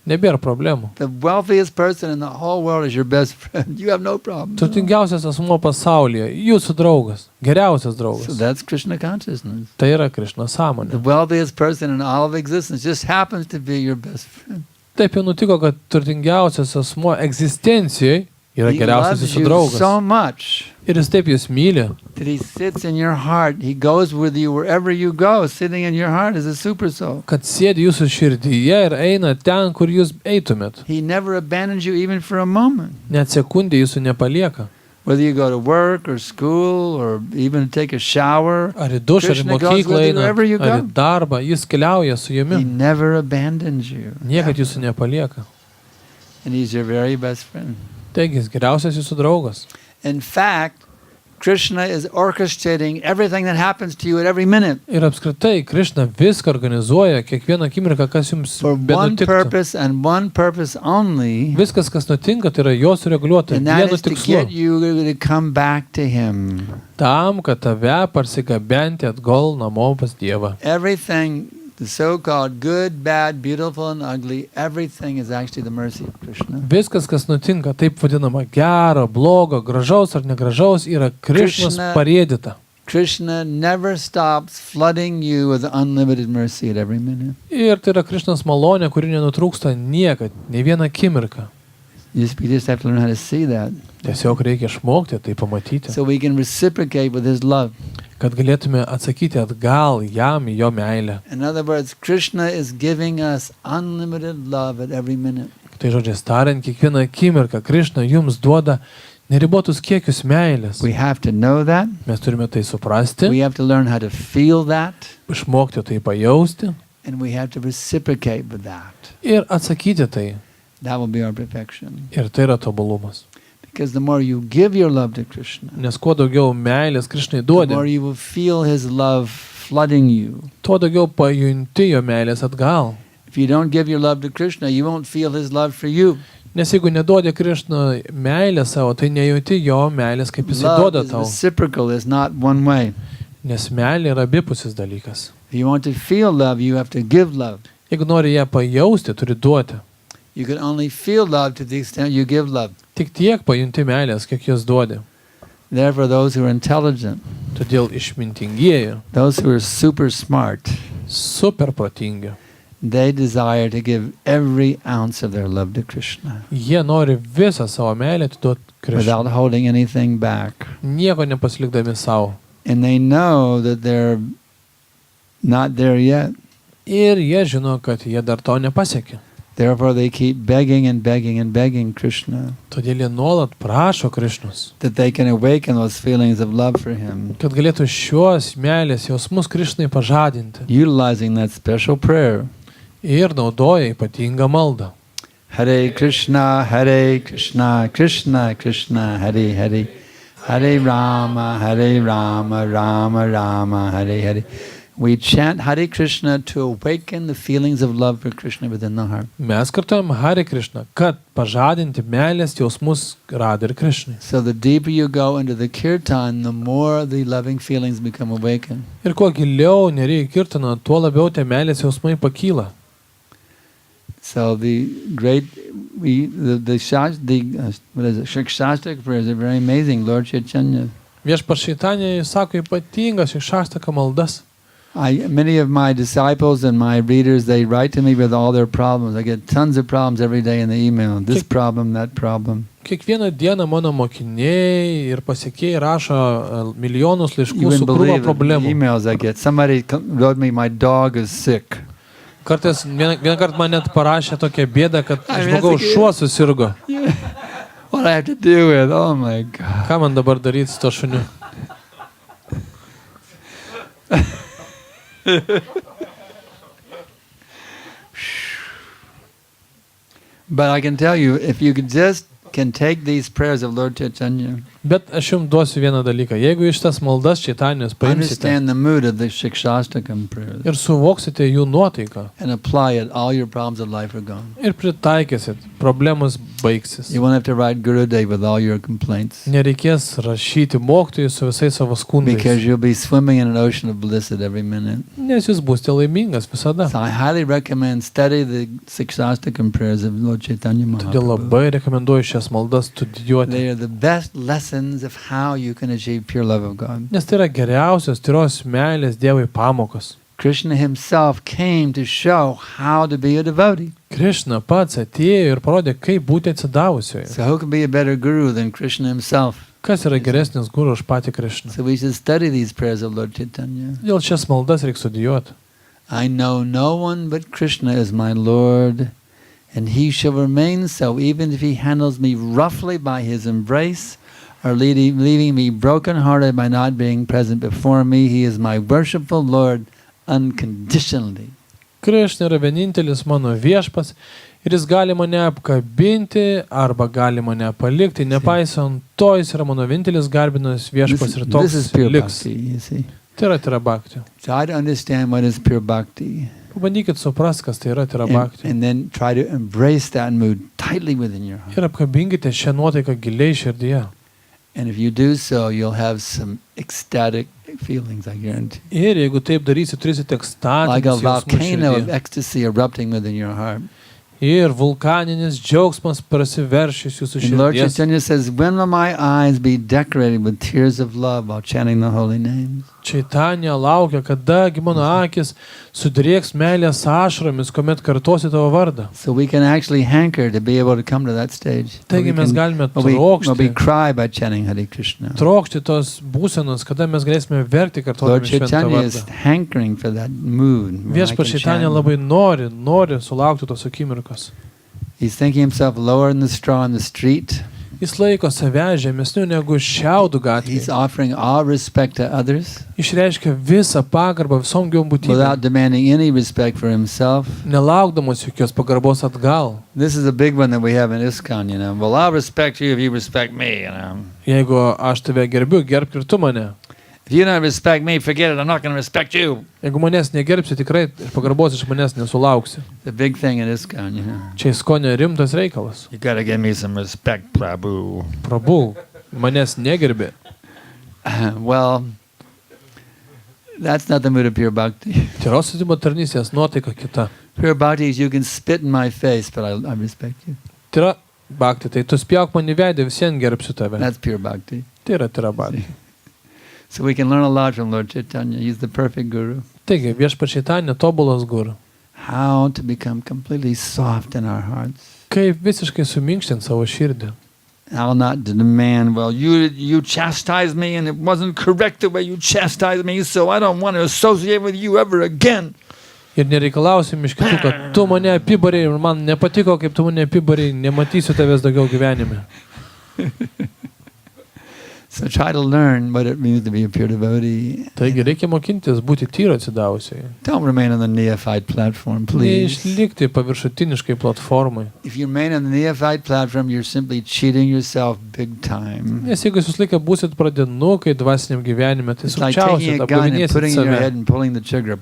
Nebėra problemų. The wealthiest person in the whole world is your best friend. You have no problems. Turtingiausias asmuo pasaulyje. Jūsų draugas. Geriausias So draugas. that's Krishna consciousness. Tai yra Krishna The sąmonė. wealthiest person in all of existence just happens to be your best friend. Taip jau nutiko, kad turtingiausias asmuo egzistencijoje yra He geriausias loves jūsų you draugas. so much Ir jis taip jūs myli, that he sits in your heart. He goes with you wherever you go. Sitting in your heart is a super soul. kad sėdi jūsų širdyje ir eina ten, kur jūs eitumėt. He never abandons you even for a moment. Net sekundė jūsų nepalieka. Whether you go to work or school or even take a shower, Ar į dušą, ar į Krishna goes mokyklą with you eina, wherever you ar į go. darbą, jis keliauja su He jumi. never abandons you. Niekad jūsų nepalieka. And he's your very best friend. Taigi, jis geriausias jūsų draugas. In fact, Krishna is orchestrating everything that happens to you at every minute Ir apskritai, Krishna viską organizuoja, kiekvieną akimirką, kas jums for one benutiktų. purpose and one purpose only, Viskas, kas nutinka, tai yra jos sureguliuota and that vienu is to tikslu. get you to come back to him. Tam, kad tave parsigabenti atgal namo pas Dievą. Everything, the so-called good, bad, beautiful, and ugly, everything is actually the mercy of Krishna. Viskas, kas nutinka, taip vadinama gero, blogo, gražaus ar negražaus, yra Krišnos Krishna- parėdyta. Krishna never stops flooding you with unlimited mercy at every minute. Ir tai yra Krišnos malonė, kuri nenutrūksta niekad, ne vieną akimirką. We just have to learn how to see that, Tiesiog reikia išmokti tai pamatyti, so we can reciprocate with his love. kad galėtume atsakyti atgal jam į jo meilę. In other words, Krishna is giving us unlimited love at every minute. Tai žodžiais tariant, kiekvieną akimirką Krišna jums duoda neribotus kiekius meilės. We have to know that. Mes turime tai suprasti, We have to learn how to feel that, išmokti tai pajausti and we have to reciprocate with that. ir atsakyti tai. That will be our perfection. Ir tai yra tobulumas. Because the more you give your love to Krishna, Nes kuo daugiau meilės Krišnai the duodi, more you will feel his love flooding you. tuo daugiau pajunti jo meilės atgal. If you don't give your love to Krishna, you won't feel his love for you. Nes jeigu neduodi Krišną meilę savo, tai nejauti jo meilės, kaip jisai Love duoda is tau. reciprocal, it's not one way. Nes meilė yra abipusis dalykas. If you want to feel love, you have to give love. Jeigu nori ją pajausti, turi duoti. You can only feel love to the extent you give love. Tik tiek pajunti meilės, kiek jos duodi. Therefore, those who are intelligent, Todėl išmintingieji, those who are super smart, super protingi, they desire to give every ounce of their love to Krishna jie nori visą savo meilę atiduoti Krišnai. without holding anything back. Nieko nepasilikdami savo. And they know that they're not there yet. Ir jie žino, kad jie dar to nepasiekė. Therefore, they keep begging and begging and begging Krishna Todėl jie nuolat prašo Krišnos, that they can awaken those feelings of love for him, kad galėtų šios meilės jausmus Krišnai pažadinti. utilizing that special prayer. Ir naudoja ypatingą maldą. Hare Krishna, Krishna Krishna, Hare Hare, Hare Rama, Rama Rama, Hare Hare. We chant Hare Krishna to awaken the feelings of love for Krishna within the heart. Mes kartuojam Hare Krishna, kad pažadinti meilės jausmus Radai ir Krišnai. So the deeper you go into the kirtan, the more the loving feelings become awakened. Ir kuo giliau nereikia kirtano, tuo labiau tie meilės jausmai pakyla. So the great, what is it? Shikshastak prayers are very amazing. Lord Chaitanya. Viešpats Šeitanė sako ypatingas šeštaka maldas. Many of my disciples and my readers, they write to me with all their problems. I get tons of problems every day in the email. This problem, that problem. Kiekvieną dieną mano mokiniai ir pasiekėjai rašo milijonus laiškų You su wouldn't krūva believe the problemų. emails I get. Somebody wrote me, my dog is sick. Kartais vieną kartą man net parašė tokią bėdą, kad Ai, žmogaus mes šuo susirgo. What I have to do with? Oh my God. Ką man dabar daryti su to šuniu? But I can tell you, if you can take these prayers of Lord Chaitanya, Bet aš jums duosiu vieną dalyką. Jeigu iš tas maldas Čaitanijos paimsite understand the mood of the Shiksastakam prayers, ir suvoksite jų nuotaiką and apply it, all your problems of life are gone. ir pritaikysit, problemos baigsis. You won't have to write Gurudev with all your complaints, Nereikės rašyti mokytojui su visais savo skundais, because you'll be swimming in an ocean of bliss at every minute. nes jūs būsite laimingas visada. So I highly recommend study the Shiksastakam prayers of Lord Chaitanya Todėl Mahaprabhu. labai rekomenduoju šias maldas studijuoti, They are the best lessons of how you can achieve pure love of God. nes tai yra geriausios tyros meilės Dievui pamokos. Krishna himself came to show how to be a devotee. Krishna pats atėjo ir parodė, kaip būti atsidavusioje. So who can be a better guru than Krishna himself? Kas yra geresnis guru už patį Krishną? So we should study these prayers of Lord Chaitanya. Dėl šias maldas reikia studijuoti. I know no one but Krishna is my Lord, and he shall remain so even if he handles me roughly by his embrace or leaving me broken-hearted by not being present before me. He is my worshipful Lord unconditionally. Krishna yra vienintelis mano viešpats ir jis gali mane apkabinti arba gali mane palikti. Nepaisant to, jis yra mano vienintelis garbinamas viešpats ir This is toks pure liks. bhakti, you see. Tai yra tira bhakti. Try to understand what is pure bhakti. Pabandykit suprast, kas tai yra tira bhakti. And then try to embrace that mood tightly within your heart. Ir apkabinkite šią nuotaiką giliai širdyje. And if you do so, you'll have some ecstatic feelings, I guarantee. Ir jeigu taip darysit, turėsite Like a ekstatinius jausmus volcano of širdyje. ecstasy erupting within your heart. Ir vulkaninis džiaugsmas prasiverš iš jūsų And Lord širdies. Chaitanya says, when will my eyes be decorated with tears of love while chanting the holy names? Čaitanija laukia, kadagi mano akis sudrėks meilės ašromis, kuomet kartosi tavo vardą. So we can actually hanker to be able to come to that stage. Taigi mes galime Where we trokšti, cry by chanting Hare Krishna. trokšti tos būsenos, kada mes galėsime verkti Lord kartodami šventą Chaitanya is vardą. hankering for that mood. when I Viešpats can Čaitanija chant. labai nori sulaukti tos akimirkos. He's thinking himself lower than the straw in the street. Jis laiko save žemesniu negu šiaudų He's gatvėje. offering all respect to others Išreiškia visą pagarbą visom gyvom without būtybėm, demanding any respect for himself. nelaukdamas jokios pagarbos atgal. This is a big one that we have in ISKCON, you know. Well, I'll respect you if you respect me, you know. Jeigu aš tave gerbiu, gerbk ir tu mane. If you don't respect me, forget it. I'm not going to respect you. Jeigu manęs negerbsi, tikrai pagarbos iš manęs nesulauksi. The big thing in ISKCON, you know. Čia ISKCON rimtas reikalas. You got to give me some respect, Prabhu. Prabhu, manęs negerbi. Well, that's not the mood of pure bhakti. Tyros sutimo tarnystės nuotaika kita. Pure bhakti is you can spit in my face, but I respect you. Tyra bhakti, tai tu spjauk man į veidą, visien gerbsiu tave. That's pure bhakti. Tai yra tyra bhakti. So we can learn a lot from Lord Chaitanya. He's the perfect guru. Taigi, viešpats Čaitanija tobulas guru. How to become completely soft in our hearts. Kaip visiškai suminkštint savo širdį. How not to demand, well, you chastised me and it wasn't correct the way you chastised me, so I don't want to associate with you ever again. Ir nereikalausim iš kitų, kad tu mane apibarei ir man nepatiko, kaip tu mane apibarei, nematysiu tavęs daugiau gyvenime. So try to learn what it means to be a pure devotee. Taigi reikia mokintis būti tyro atsidavusiai. Don't remain on the neophyte platform, please. Neišlikti paviršutiniškai platformai. If you remain on the neophyte platform, you're simply cheating yourself big time. Nes jeigu jūs laiką būsit pradinukai dvasiniam gyvenime, tai It's like sukčiausiat, taking a gun and apgavinėsit putting it in your head save. and pulling the trigger.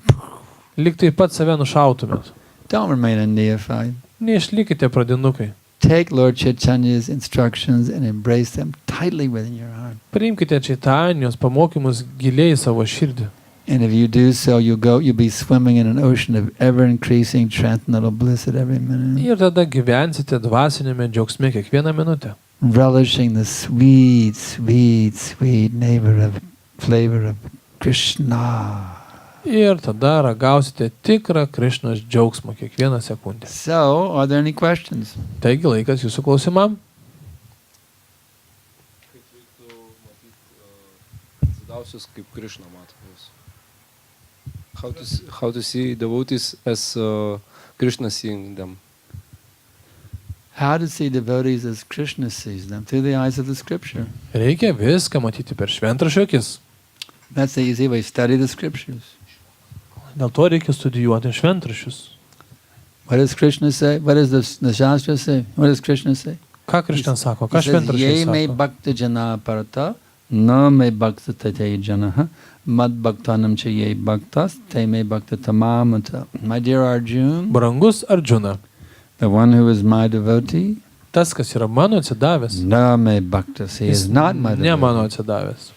Lyg taip pat save nušautumėt. Don't remain a neophyte. Neišlikite pradinukai. Take Lord Chaitanya's instructions and embrace them tightly within your heart. Priimkite Čaitanijos pamokymus giliai į savo širdį. And if you do so, you'll be swimming in an ocean of ever-increasing transcendental bliss at every minute. Ir tada gyvensite dvasinėme džiaugsme kiekvieną minutę. Relishing the sweet, sweet, sweet flavor of Krishna. Ir tada ragausite tikrą Krišnos džiaugsmą kiekvieną sekundę. So, are there any questions? Taigi laikas jūsų klausimam. Kaip reiktų matyti atsidausius, kaip Krishna mato juos? How to see devotees as Krishna seeing them? How to see devotees as Krishna sees them? Through the eyes of the scripture. Reikia viską matyti per šventraščio akis. That's the easy way. Study the scriptures. Dėl to reikia studijuoti šventraščius. What does Krishna say? What does the Shastra say? What does Krishna say? Ką Krishna sako? He Ką says, šventraščiai Ye me sako? bhakta jana parata, na me bhakta tate janaha, mad bhaktanam cha ye bhaktas, te me bhakta tamamata. My dear Arjuna, Brangus Arjuna, the one who is my devotee, tas, kas yra mano atsidavęs, na me bhaktas, he is not my ne mano devotee. atsidavęs.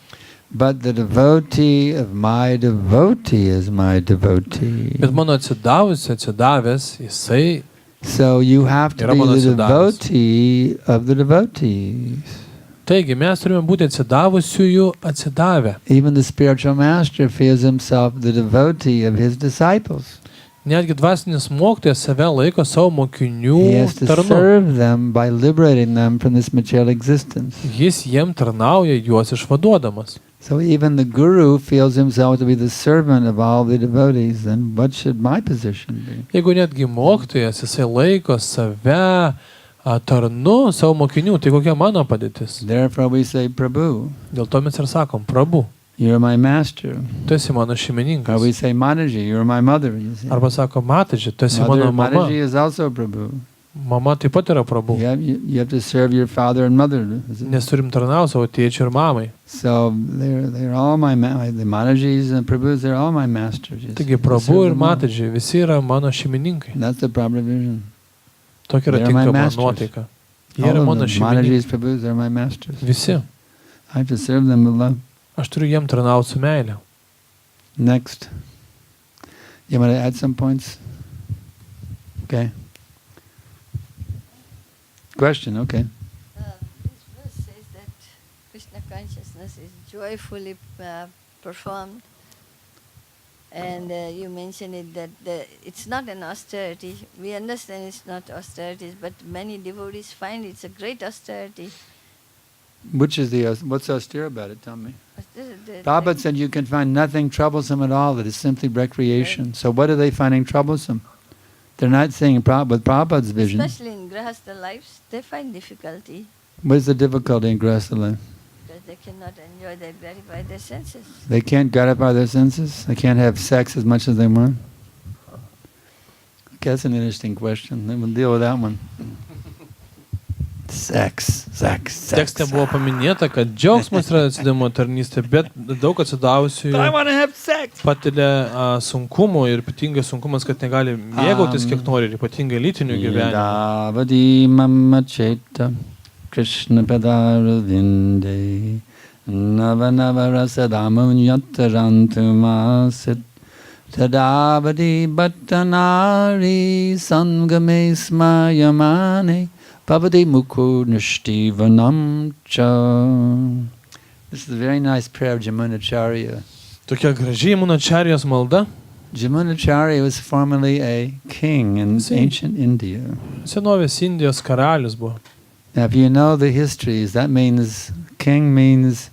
But the devotee of my devotee is my devotee. Bet mano atsidavęs, jisai. So you have to Yra be mano the atsidavęs. devotee of the devotees. Taigi mes turime būti atsidavusiųjų atsidavę. Even the spiritual master feels himself the devotee of his disciples. Netgi dvasinis mokytojas save laiko savo mokinių He has to tarnu. serve them by liberating them from this material existence. Jis jiem tarnauja juos išvaduodamas. So even the guru feels himself to be the servant of all the devotees. Then what should my position be? Jeigu netgi mokytojas jisai laiko save tarnu savo mokinių, tai kokia mano padėtis? Therefore we say, Prabhu, Dėl to mes ir sakom, Prabhu, you're my master. tu esi mano Or šeimininkas. we say, Mataji, you're my mother. You see. Arba sako, Mataji, tu esi mano mama. Mataji is also Prabhu. Mama taip pat yra Prabhu. You have to serve your father and mother. Nes turim tarnauti savo tėčiui ir mamai. So they're all the Matajis and Prabhus, they're all my masters. You see. Taigi Prabhu ir Mataji visi yra mano šeimininkai. That's the proper vision. Tokia yra They're my tinkama masters. nuotaika. Jie All yra of mano them, šeimininkai. Matajis, Prabhus, they're my masters. Visi. I have to serve them with love. Aš turiu jiem tarnauti su meile. Next. You want to add some points? Okay. Question, okay. This verse says that Krishna consciousness is joyfully performed, and you mentioned it that it's not an austerity. We understand it's not austerities, but many devotees find it's a great austerity. Which is what's austere about it? Tell me. The- Prabhupada said you can find nothing troublesome at all. It is simply recreation. So what are they finding troublesome? They're not saying with Prabhupada's vision. Especially in Grahastha lives, they find difficulty What is the difficulty in Grahastha life? because they cannot enjoy, they gratify their senses. They can't gratify their senses? They can't have sex as much as they want? Okay, that's an interesting question. Then we'll deal with that one. Sex. Tekste buvo paminėta, kad džiaugsmas yra atsidavimo tarnystė, bet daug atsidavusių But I want to have sex. patiria sunkumų ir ypatingai sunkumas, kad negali mėgautis kiek nori ir ypatingai lytinių gyvenimų. Yadavadi mama cheta Krishna padara vinde Nava rasadamam yatarantumasit Tadavadi bhattanari sangame smayamane Bhavati mukho nishtivanam cha. This is a very nice prayer of Jamunacharya. Tokia gražiai Munačarijos malda. Jamunacharya was formerly a king in ancient India. Senovės Indijos karalius buvo. Now, if you know the histories, that means king means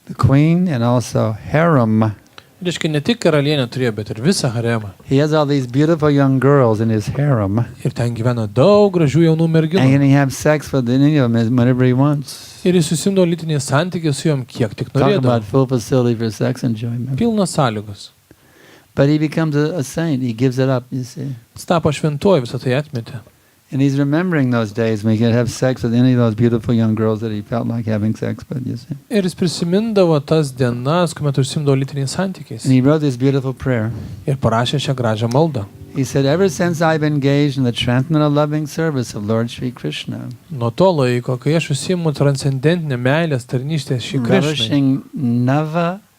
the queen and also harem. Reiškia, ne tik karalienė turėjo, bet ir visą haremą. He has all these beautiful young girls in his harem. Ir ten gyvena daug gražių jaunų merginų. And he have sex with any of them whenever he wants. Ir jis susimdo lytinį santykį su jom kiek tik Talk about norėdavo. full facility for sex enjoyment. Pilnas sąlygos. But he becomes a saint. He gives it up, you see. Jis tapo šventuoju, visą tai atmetė. And he's remembering those days when he could have sex with any of those beautiful young girls that he felt like having sex with, you see. Ir jis prisimindavo tas dienas, kuomet užsimdo lytiniais santykiais. And he wrote this beautiful prayer. Ir parašė šią gražią maldą. He said, ever since I've engaged in the transcendental loving service of Lord Sri Krishna, Nuo to laiko, kai aš užsiimu transcendentinę meilės tarnystę šį Krishnai, relishing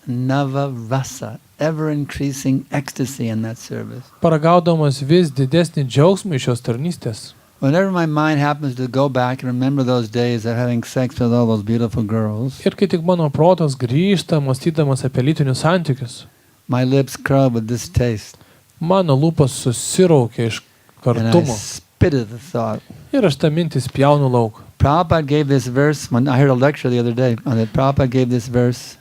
nava rasa, ever increasing ecstasy in that service. paragaudamas vis didesnį džiaugsmą iš šios tarnystės, Whenever my mind happens to go back and remember those days of having sex with all those beautiful girls, ir kai tik mano protas grįžta, mąstydamas apie lytinius santykius, my lips curl with this taste. mano lūpas susiraukia iš And I kartumo. spit at the thought. Ir aš tą mintį spjaunu lauk. Prabhupada gave this verse, when I heard a lecture the other day on it, Prabhupada gave this verse.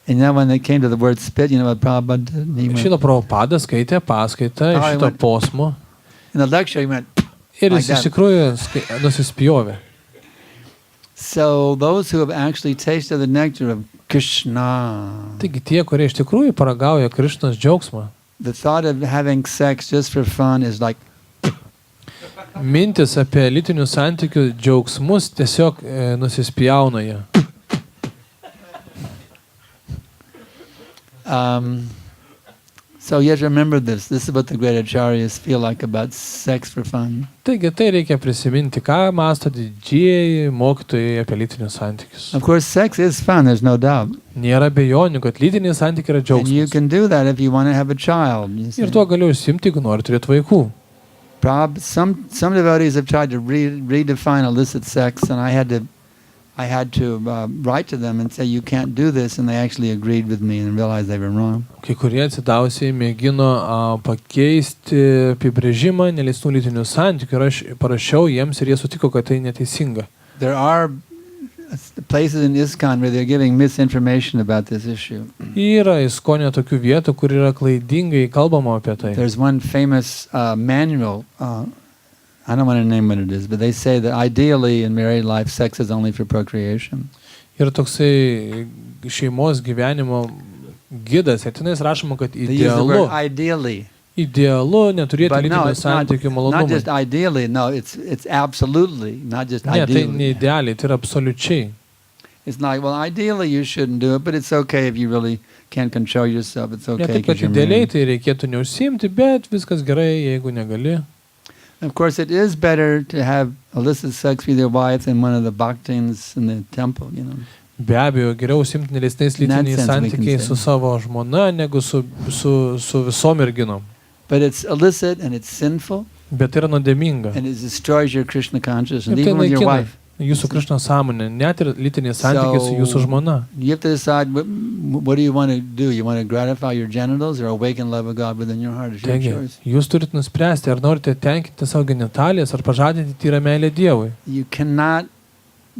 And now when they came to the word spit, you know what Prabhupada did? He went, Šitą Prabhupada skaitė paskaitą iš šito posmo. in the lecture he went, Ir like jis iš that. tikrųjų nusispjovė. So those who have actually tasted the nectar of Krishna. Taigi tie, kurie iš tikrųjų paragauja Krišnos džiaugsmą, The thought of having sex just for fun is like, mintis apie lytinių santykių džiaugsmus tiesiog nusispjauna jie. so you have to remember this. This is what the great acharyas feel like about sex for fun. Taigi tai reikia prisiminti, ką mąsto didžieji mokytojai apie lytinius santykius. Of course, sex is fun, there's no doubt. Nėra abejonių, kad lytiniai santykiai yra And you džiaugsmas. can do that if you want to have a child. You see. Ir tuo galiu užsiimti, jeigu nori turėti vaikų. Some devotees have tried to redefine illicit sex, and I had to write to them and say you can't do this, and they actually agreed with me and realized they were wrong. Kai kurie atsidausiai mėgino pakeisti apibrėžimą neleistų lytinių santykių ir aš parašiau jiems ir jie sutiko, kad tai neteisinga. There are places in ISKCON where they're giving misinformation about this issue. Yra ISKCON'e tokių vietų, kur yra klaidingai kalbama apie tai. There's one famous manual, I don't want to name what it is, but they say that ideally in married life sex is only for procreation. Ir toksai šeimos gyvenimo gidas, ir tenais rašoma, kad They use the idealu, word ideally. Idealu neturėti But no, lytinių it's not santykių just malonumą. ideally, no, it's absolutely, not just Ne, tai ideally. ne idealiai, tai yra absoliučiai. It's like, well, ideally you shouldn't do it, but it's okay if you really can't control yourself. It's Ne okay taip, because kad you're idealiai married. tai reikėtų neužsiimti, bet viskas gerai, jeigu negali. Of course, it is better to have illicit sex with your wife than one of the bhaktins in the temple, you know. Be abejo, geriau užsiimti neleistais lytiniais sense we can santykiais say. su savo žmona, negu su visom merginom. But it's illicit and it's sinful Bet tai yra nuodėminga. and it destroys your Krishna consciousness, Ir tai even with your naikina wife. jūsų Krishna sąmonę, net ir lytiniai santykiai su jūsų žmona. You have to decide what do you want to do. You want to gratify your genitals or awaken love of God within your heart. It's your Taigi, choice. jūs turite nuspręsti, ar norite tenkinti savo genitalijas, ar pažadinti tyrą meilę Dievui. You cannot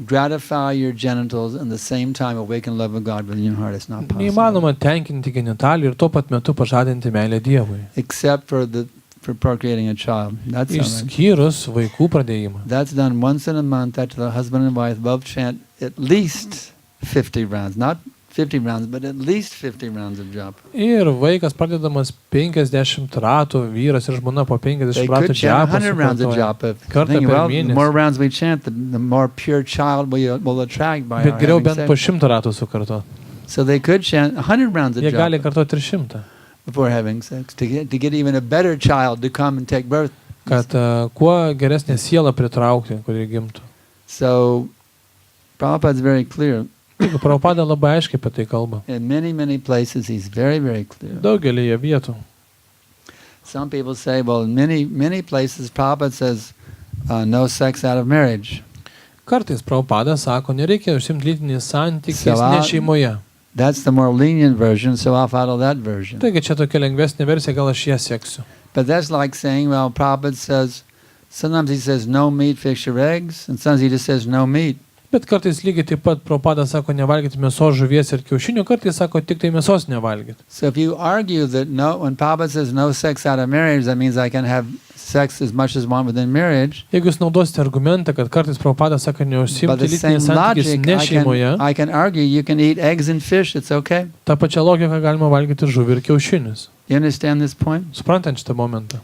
gratify your genitals and at the same time awaken love of God within your heart. It's not possible. Neįmanoma tenkinti genitalijų ir tuo pat metu pažadinti meilę Dievui. Except for procreating a child. That's all right. Išskyrus vaikų pradėjimą. That's done once in a month after the husband and wife both chant at least 50 rounds. Not 50 rounds, but at least 50 rounds of japa. Ir vaikas pradedamas 50 ratų, vyras ir žmona po 50 They ratų could chant džiapą 100 rounds of sukartoja. japa. Kartą Thinking, per well, the mėnesį. more rounds we chant, the more pure child will attract by our Bet geriau having bent po sex. 100 ratų sukarto. So they could chant 100 rounds of Jie gali japa kartoti ir 100. before having sex to get even a better child to come and take birth. Kad kuo geresnė siela pritraukti, kuri gimtų. So Prabhupada is very clear. Taigi, Prabhupada labai aiškiai apie tai kalba. In many places, he's very, very clear. Daugelį vietų. Some people say, well, in many places, Prabhupada says, no sex out of marriage. Kartais Prabhupada sako, nereikia užsimti lytiniais santykiais So, ne šeimoje. That's the more lenient version, so I'll follow that version. Taigi čia tokia lengvesnė versija, gal aš ją seksiu. But that's like saying, well, Prabhupada says, sometimes he says no meat, fish or eggs, and sometimes he just says no meat. Bet kartais lygiai taip pat Prabhupada sako nevalgyti mėsos, žuvies ir kiaušinių, kartais sako tik tai mėsos nevalgyti. So if you argue that no, when Prabhupada says no sex out of marriage, that means I can have sex as much as one within marriage. Jeigu jūs naudosite argumentą, kad kartais Prabhupada sako By neužsiimti the same lytiniais santykiais logic, ne šeimoje, I can argue you can eat eggs and fish, it's okay. tą pačią logiką galima valgyti žuvį ir kiaušinius. You understand this point? Suprantant šitą momentą.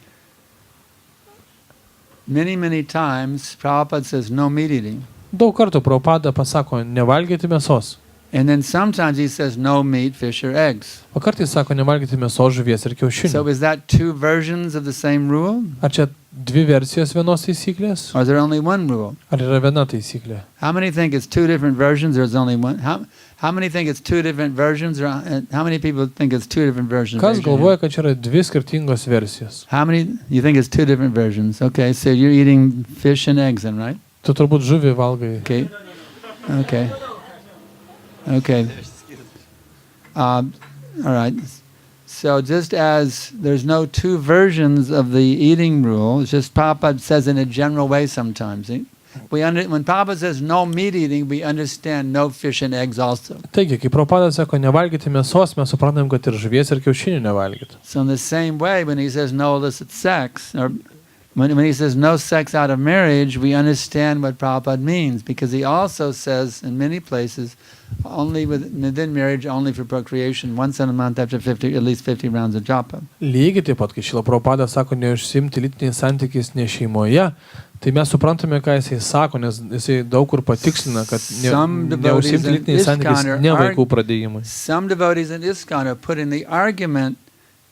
Many times, Prabhupada says no meat eating. Daug kartų Prabhupada pasako nevalgyti mėsos. And then sometimes he says no meat, fish or eggs. O kartais sako nevalgyti mėsos, žuvies ir kiaušinių. So is that two versions of the same rule? Ar čia dvi versijos vienos taisyklės? Or is there only one rule? Ar yra viena taisyklė? How many think it's two different versions or is only one? How many think it's two different versions or how many people think it's two different versions? Kas galvoja, kad čia yra dvi skirtingos versijos? How many you think it's two different versions? Okay, so you're eating fish and eggs then, right? Tu turbūt žuvį valgai. Okay. All right. So just as there's no two versions of the eating rule, it's just Prabhupada says in a general way sometimes. See? When Prabhupada says no meat eating, we understand no fish and eggs also. Taigi, kai Prabhupada sako nevalgyti mėsos, mes suprantam, kad ir žuvies ir kiaušinių nevalgyti. So in the same way, when he says no illicit sex, or when he says no sex out of marriage, we understand what Prabhupada means, because he also says in many places, only within marriage, only for procreation, once in a month after at least 50 rounds of japa. Lygiai taip pat, kai Šrila Prabhupada sako neužsiimti lytiniais santykiais ne šeimoje, tai mes suprantame, ką jisai sako, nes jisai daug kur patikslina, kad neužsiimti lytiniais santykiais ne vaikų pradėjimui. Some devotees in ISKCON are putting the argument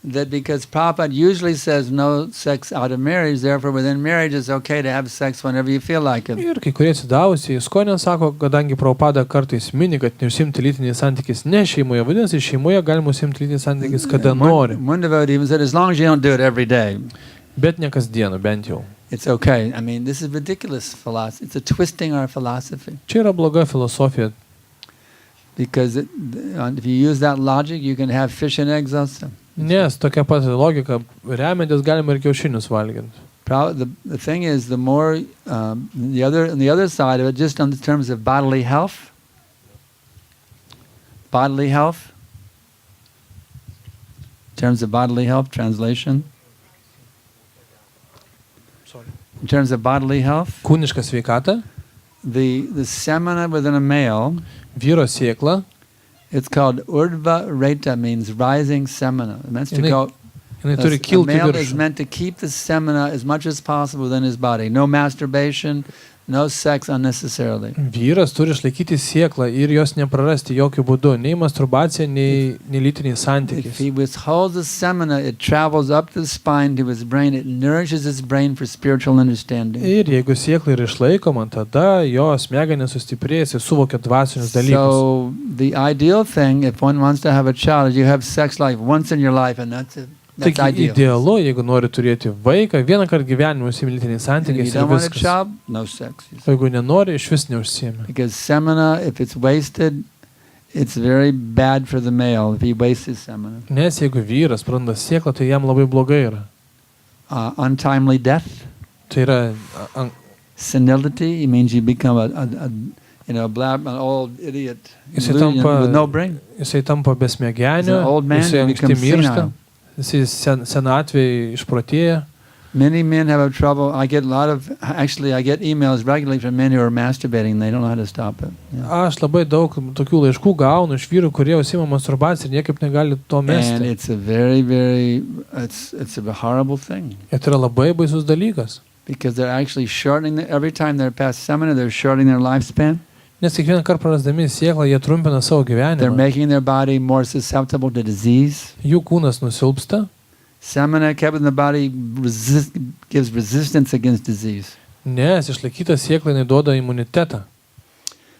that because Prabhupada usually says no sex out of marriage, therefore within marriage it's okay to have sex whenever you feel like it. Ir kai kurie atsidavusiai ISKCON sako, kadangi Prabhupada kartais mini, kad neužsiimti lytiniais santykiais ne šeimoje, vadinasi, šeimoje galima užsiimti lytiniais santykiais kada nori. One devotee even said, as long as you don't do it every day, Bet ne kasdieną, bent jau. it's okay. I mean, this is ridiculous philosophy. It's a twisting our philosophy. Čia yra bloga filosofija. Because if you use that logic, you can have fish and eggs also. Nes tokia pat logika, remiantis galima ir kiaušinius valginti. The thing is, the more, the other side of it, just in terms of bodily health, in terms of bodily health, translation, in terms of bodily health, Kūniška sveikata, the semina within a male, vyro sėkla, it's called urdhva reta, means rising semina. It means to go. jinai turi A kilti male is viršų. meant to keep the semina as much as possible within his body. No masturbation, no sex unnecessarily. Vyras turi išlaikyti sėklą ir jos neprarasti jokių būdų, nei masturbacija, nei lytiniais If santykiais. he withholds the semina, it travels up the spine to his brain. It nourishes his brain for spiritual understanding. Ir jeigu sėkla yra išlaikoma, tada jo smegenys sustiprės ir suvokia dvasinius dalykus. So the ideal thing, if one wants to have a child, is you have sex life once in your life, and that's it. That's Taigi ideal. idealu, jeigu nori turėti vaiką, vieną kartą gyvenime užsiimti lytiniais And if you santykiais ir don't want a viskas. child, no sex. O jeigu nenori, iš vis neužsiimi. Because semina, if it's wasted, it's very bad for the male if he wastes his semina. Nes jeigu vyras praranda sėklą, tai jam labai blogai yra. Untimely death, Tai yra senility, it means you become an old idiot Jisai with no brain. Jisai tampa besmegeniu, He's an old man, jisai he anksti becomes miršta, senile. jisai senatvėje išprotėja. Many men have trouble. I get emails regularly from men who are masturbating. They don't know how to stop it. Yeah. Aš labai daug tokių laiškų gaunu iš vyrų, kurie užsiima masturbaciją ir niekaip negali to And mesti. it's a very, it's a horrible thing. Ir tai yra labai baisus dalykas. Because they're actually shortening, every time they're past semina, they're shortening their lifespan. Nes kiekvieną kartą prarasdami sėklą, jie trumpina savo They're gyvenimą. making their body more susceptible to disease. Jų kūnas nusilpsta, Semina kept in the body gives resistance against disease. nes išlaikyta sėkla jinai duoda imunitetą.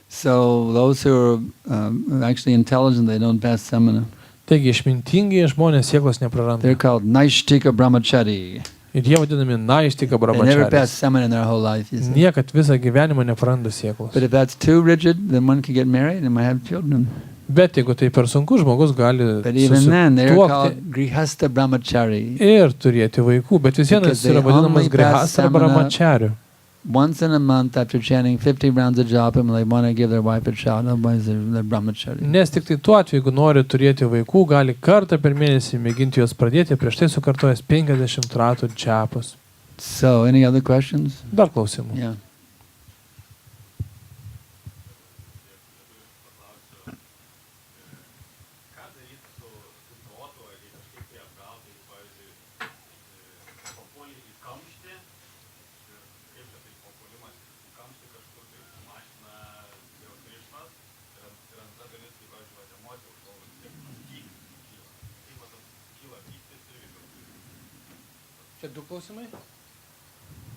So those who are actually intelligent, they don't pass semina. Taigi išmintingi žmonės sėklos nepraranda. They're called Naishtika Brahmachari. Ir jie vadinami naištika They never pass brahmačariais. semina in their whole life. You see. Niekad visą gyvenimą nepraranda sėklos. But if that's too rigid, then one can get married and might have children. Bet jeigu tai per sunku, žmogus gali But even then, they're susituokti called Grihasta Brahmachari. ir turėti vaikų. Bet vis vienas Because they yra vadinamas only pass grihasta semina brahmačariu. Once in a month after chanting 50 rounds of japa, they want to give their wife a child, otherwise they're brahmachari. Nes tik tai tuo atveju, jeigu nori turėti vaikų, gali kartą per mėnesį mėginti juos pradėti, prieš tai sukartojęs 50 ratų džiapus. So, any other questions? Dar klausimų. Yeah. Čia du klausimai.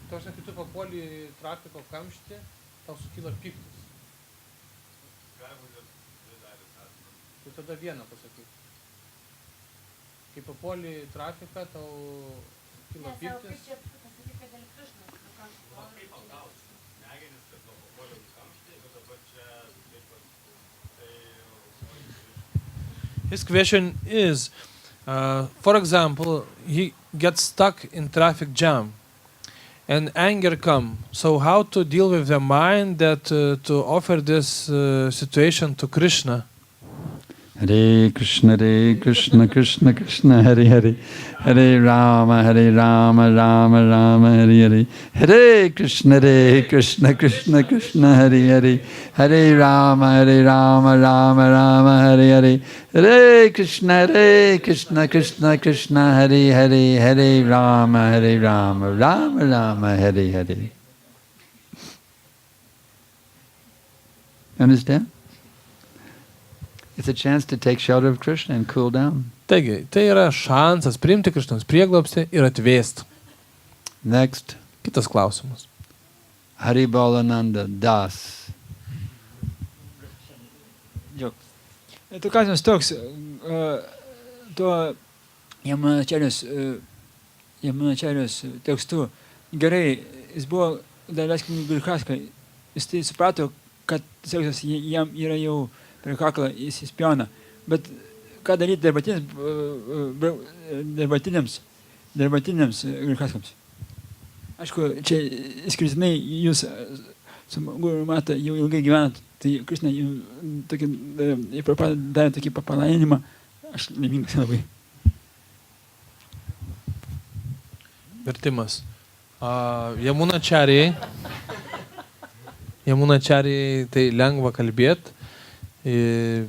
Tau žinai, kai tu papuoli į trafiko kamštį, tau sukyla pyktis. Tai tada vieną pasakyk. Kai papuoli į trafiką, tau sukyla pyktis. His question is, for example, he gets stuck in traffic jam and anger come. So how to deal with the mind that to offer this situation to Krishna? Hare Krishna, Krishna Krishna, Hare Hare, Hare Rama, Rama Rama, Hare Hare, Hare Krishna, Krishna Krishna, Hare Hare, Hare Rama, Rama Rama, Hare Hare, Hare Krishna, Krishna Krishna, Hare Hare, Hare Rama, Rama Rama, Hare Hare. Understand? It's a chance to take shelter of Krishna and cool down. Taigi, tai yra šansas priimti Krišnos prieglobstį ir atvėsti. Next. Kitas klausimas. Haribalananda Das. Tu klausimas toks, to Jamunačarijos tekstu gerai, jis buvo daleiskim Grihaskai, jis tai suprato, kad seksas jam yra jau per kaklą, jis įspjauna. Bet ką daryti darbatiniams Grihaskams? Aišku, čia išskirtinai jūs su Guru Mata jau ilgai gyvenat, tai Krishna darė tokį papalainimą, aš laimingas labai. Vertimas. Jamunačarijai tai lengva kalbėti,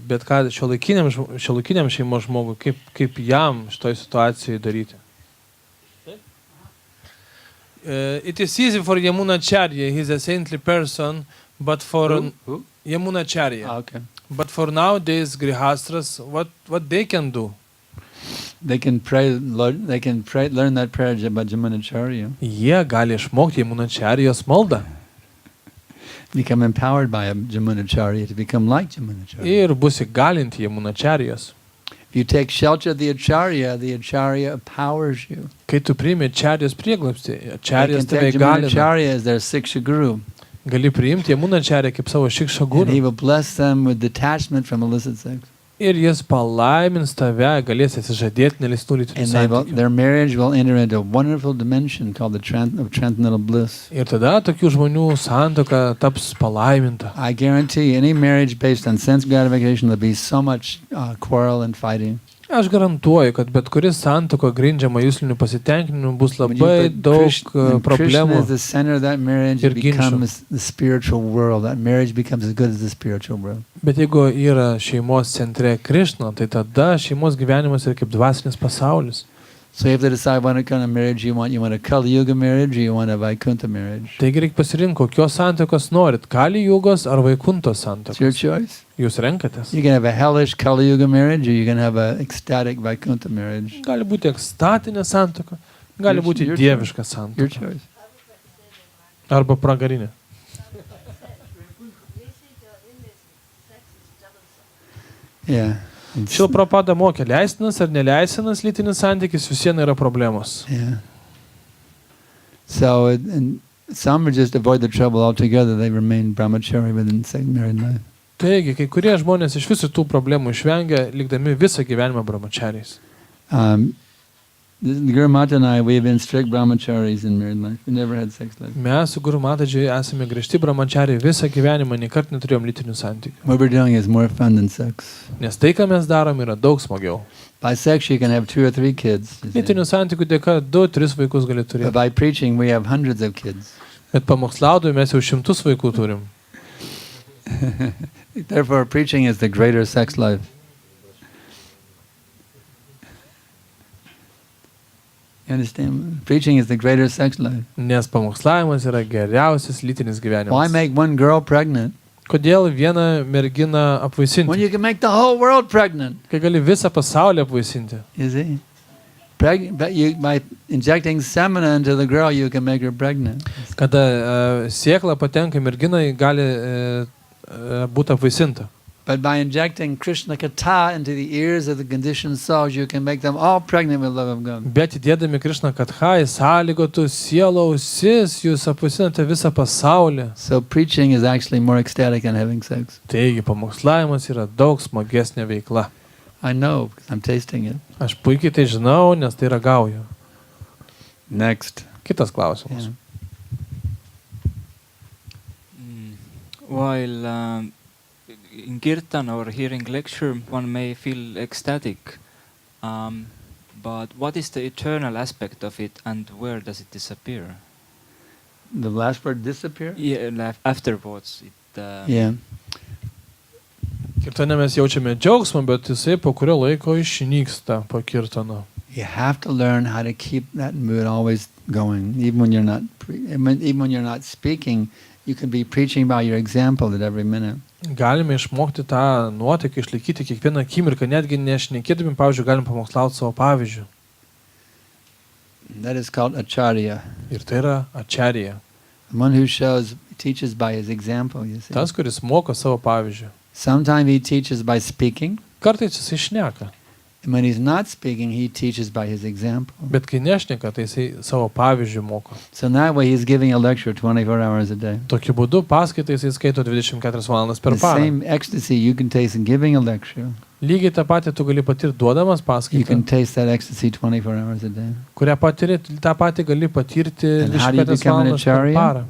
bet ką šiuolaikiniam šeimos žmogui, kaip jam šitoj situacijai daryti? It is easy for Yamunacharya, he's a saintly person, but for Yamunacharya. Okay. But for nowadays Grihastras, what they can do? They can learn that prayer by Jamunacharya. Jie gali išmokti Yamunacharijos maldą. Become empowered by Jamunacharya to become like Jamunacharya. Ir bus įgalinti Yamunacharijos. If you take shelter of the Acharya empowers you. Kai tu priimi Acharijos prieglobstį, Acharijas tave Take įgalina. Jamunacharya as their Siksha Guru. Gali priimti Yamunacharya kaip savo Shiksha And guru. he will bless them with detachment from illicit sex. Ir jis palaimins tave, galės atsižadėti neleistų lytinių And santykių. their marriage will enter into a wonderful dimension called the transcendental bliss. Ir tada tokių žmonių santuoka taps palaiminta. I guarantee any marriage based on sense gratification will be so much quarrel and fighting. Aš garantuoju, kad bet kuris santuoka grindžiama jusliniu pasitenkinimu bus When labai daug Krishna problemų. is the center of that marriage, it Ir ginčų. becomes the spiritual world. That marriage becomes as good as the spiritual world. Bet jeigu yra šeimos centre Krishna, tai tada šeimos gyvenimas yra kaip dvasinis pasaulis. So you have to decide what kind of marriage you want. You want a Kali Yuga marriage or you want a Vaikuntha marriage? Taigi reikia pasirinkti, kokios santuokos norit, Kali Jugos ar Vaikuntos It's your santuokos. choice. Jūs renkatės. You can have a hellish Kali Yuga marriage or you can have a ecstatic Vaikuntha marriage. Gali būti ekstatinė santuoka, gali būti Your dieviška Your santuoka. choice. Arba pragarinė. Yeah. Šil Prabhupada mokė, leistinas ar neleistinas lytinis santykis visiems yra problemos. Yeah. So, and some just avoid the trouble altogether. They remain brahmachari within married life. Taigi, kai kurie žmonės iš visų tų problemų išvengia, likdami visą gyvenimą brahmachariais. The Guru Mata and I, we have been strict brahmacharis in married life. We never had sex life. Mes su Guru Mataji esame griežti brahmachariai, visą gyvenimą niekart neturėjom lytinių santykių. What we're doing is more fun than sex. Nes tai, ką mes darom, yra daug smagiau. By sex, you can have 2 or 3 kids. you see. Lytinių santykių dėka 2-3 vaikus gali But turėti. by preaching, we have hundreds of kids. Bet pamokslaudui mes jau 100 vaikų turim. Therefore, preaching is the greater sex life. You understand? Preaching is the greater sex life. Nes pamokslavimas yra geriausias lytinis Why gyvenimas. make one girl pregnant Kodėl vieną merginą when apvaisinti, you can make the whole world pregnant? kai gali visą pasaulį apvaisinti? You see? But by injecting semina into the girl, you can make her pregnant. Kada sėkla patenka į merginą, ji gali būti apvaisinta. But by injecting Krishna Katha into the ears of the conditioned souls, you can make them all pregnant with love of God. Bet įdėdami Krishna Katha į sąlygotų sielų ausis, jūs apvaisinate visą pasaulį. So preaching is actually more ecstatic than having sex. Taigi pamokslavimas yra daug smagesnė veikla. I know, because I'm tasting it. Aš puikiai tai žinau, nes tai ragauju. Next. Kitas klausimas. Yeah. While in Kirtan or hearing lecture, one may feel ecstatic. But what is the eternal aspect of it, and where does it disappear? The last word, disappear? Yeah, afterwards. Yeah. Kirtane mes jaučiame džiaugsmą, bet jisai po kurio laiko išnyksta po kirtano. You have to learn how to keep that mood always going, even when you're not even when you're not speaking. You can be preaching by your example at every minute. Galime išmokti tą nuotaiką, išlaikyti kiekvieną akimirką, netgi nešnekėdami, pavyzdžiui, galim pamokslauti savo pavyzdžių. That is called acharya. Ir tai yra acharya. One who teaches by his example, you see. Tas, kuris moko savo pavyzdžių. Sometimes he teaches by speaking. Kartais jisai šneka. And when he's not speaking, he teaches by his example. Bet kai nešneka, tai jisai savo pavyzdžių moko. So in that way he's giving a lecture 24 hours a day. Tokiu būdu paskaitai jisai skaito 24 valandas per The parą. same ecstasy you can taste in giving a lecture. Lygiai tą patį tu gali patirti duodamas You can paskaitą, taste that ecstasy 24 hours a day. kurią patiri, tą patį gali patirti And how do you 24 become an valandas per acharya? parą.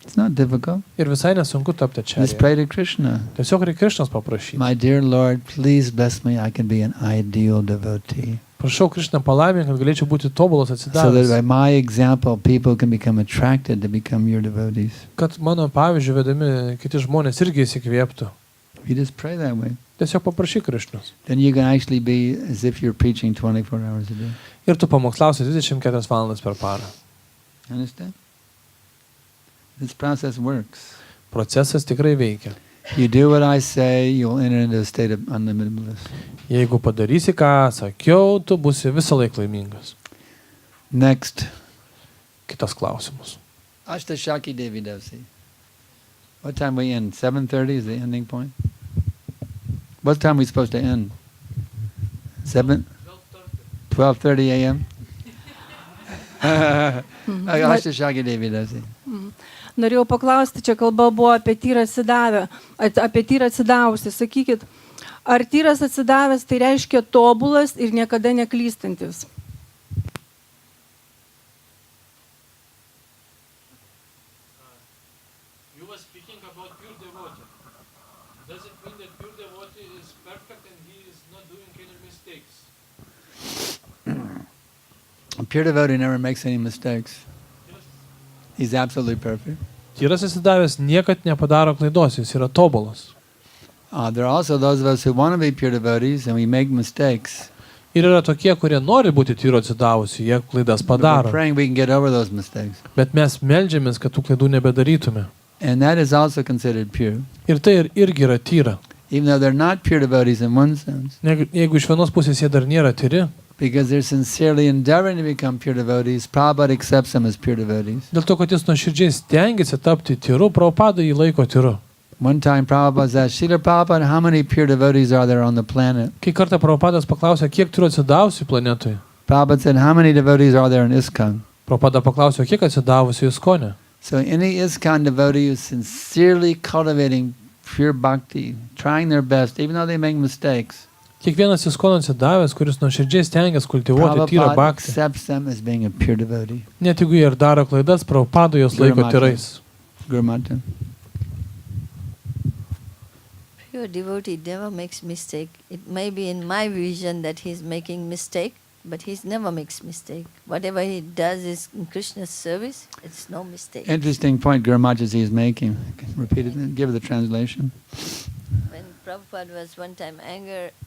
It's not difficult. Ir visai nesunku tapti Just acharya. pray to Krishna. Tiesiog reikia Krišnos paprašyti. My dear Lord, please bless me. I can be an ideal devotee. Prašau Krišną palaimink, kad galėčiau būti tobulas So that atsidavęs. by my example, people can become attracted to become your devotees. Kad mano pavyzdžių vedami kiti žmonės irgi įsikvėptų. You just pray that way. Tiesiog paprašyk Krišnos. Then you can actually be as if you're preaching 24 hours a day. Ir tu pamokslausi 24 valandas per parą. Understand? This process works. Procesas tikrai veikia. You do what I say, you'll enter into a state of unlimited bliss. Jeigu padarysi, ką sakiau, tu būsi visą laiką laimingas. Next. Kitas klausimas. Ashtashaki Devi Devsi. What time we end? 7:30 is the ending point? What time are we supposed to end? 12:30 a.m.? Ashtashaki Devi Devsi. Norėjau paklausti, čia kalba buvo apie tyrą atsidavusi. Sakykit, ar tyras atsidavęs tai reiškia tobulas ir niekada neklystantis? You were speaking about pure devotee. Does it mean that pure devotee is perfect and he is not doing any mistakes? A pure devotee never makes any mistakes. He's absolutely perfect. Tyras atsidavęs niekad nepadaro klaidos, jis yra tobulas. There are also those of us who want to be pure devotees and we make mistakes. Ir yra tokie, kurie nori būti tyro atsidavusi, jie klaidas But we're padaro. praying we can get over those mistakes. Bet mes meldžiamės, kad tų klaidų nebedarytume. And that is also considered pure. Ir tai irgi yra tyra. Even though they're not pure devotees in one sense. Jeigu iš vienos pusės jie dar nėra tyri, Because they're sincerely endeavoring to become pure devotees, Prabhupada accepts them as pure devotees. dėl to, kad jis nuoširdžiai stengiasi tapti tyru, Prabhupada jį laiko tyru. One time Prabhupada asked, Srila Prabhupada, how many pure devotees are there on the planet? Kai kartą Prabhupadas paklausė, kiek turiu atsidavusių planetoje, Prabhupada said, how many devotees are there in ISKCON? Prabhupada paklausė, kiek atsidavusių ISKCON'e. So any ISKCON devotee who's sincerely cultivating pure bhakti, trying their best, even though they make mistakes, Kiekvienas ISKCON atsidavęs, kuris nuoširdžiai stengiasi kultivuoti tyrą Prabhupada bhaktį. accepts them as being a pure devotee. Net jeigu jie ir daro klaidas, Prabhupada jos laiko Guru tyrais. Guru Mata. Pure devotee never makes mistake. It may be in my vision that he's making mistake, but he never makes mistake. Whatever he does is in Krishna's service. It's no mistake. Interesting point Guru Mataji is making. Repeat it and give the translation. When Prabhupada was one time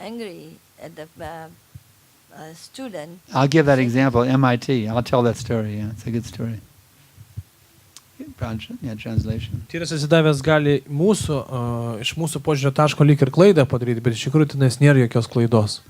angry at the student, I'll give that example, MIT. I'll tell that story. Yeah, it's a good story. Yeah, translation. Tyras atsidavęs gali iš mūsų požiūrio taško lyg ir klaidą padaryti, bet iš tikrųjų tenais nėra jokios klaidos.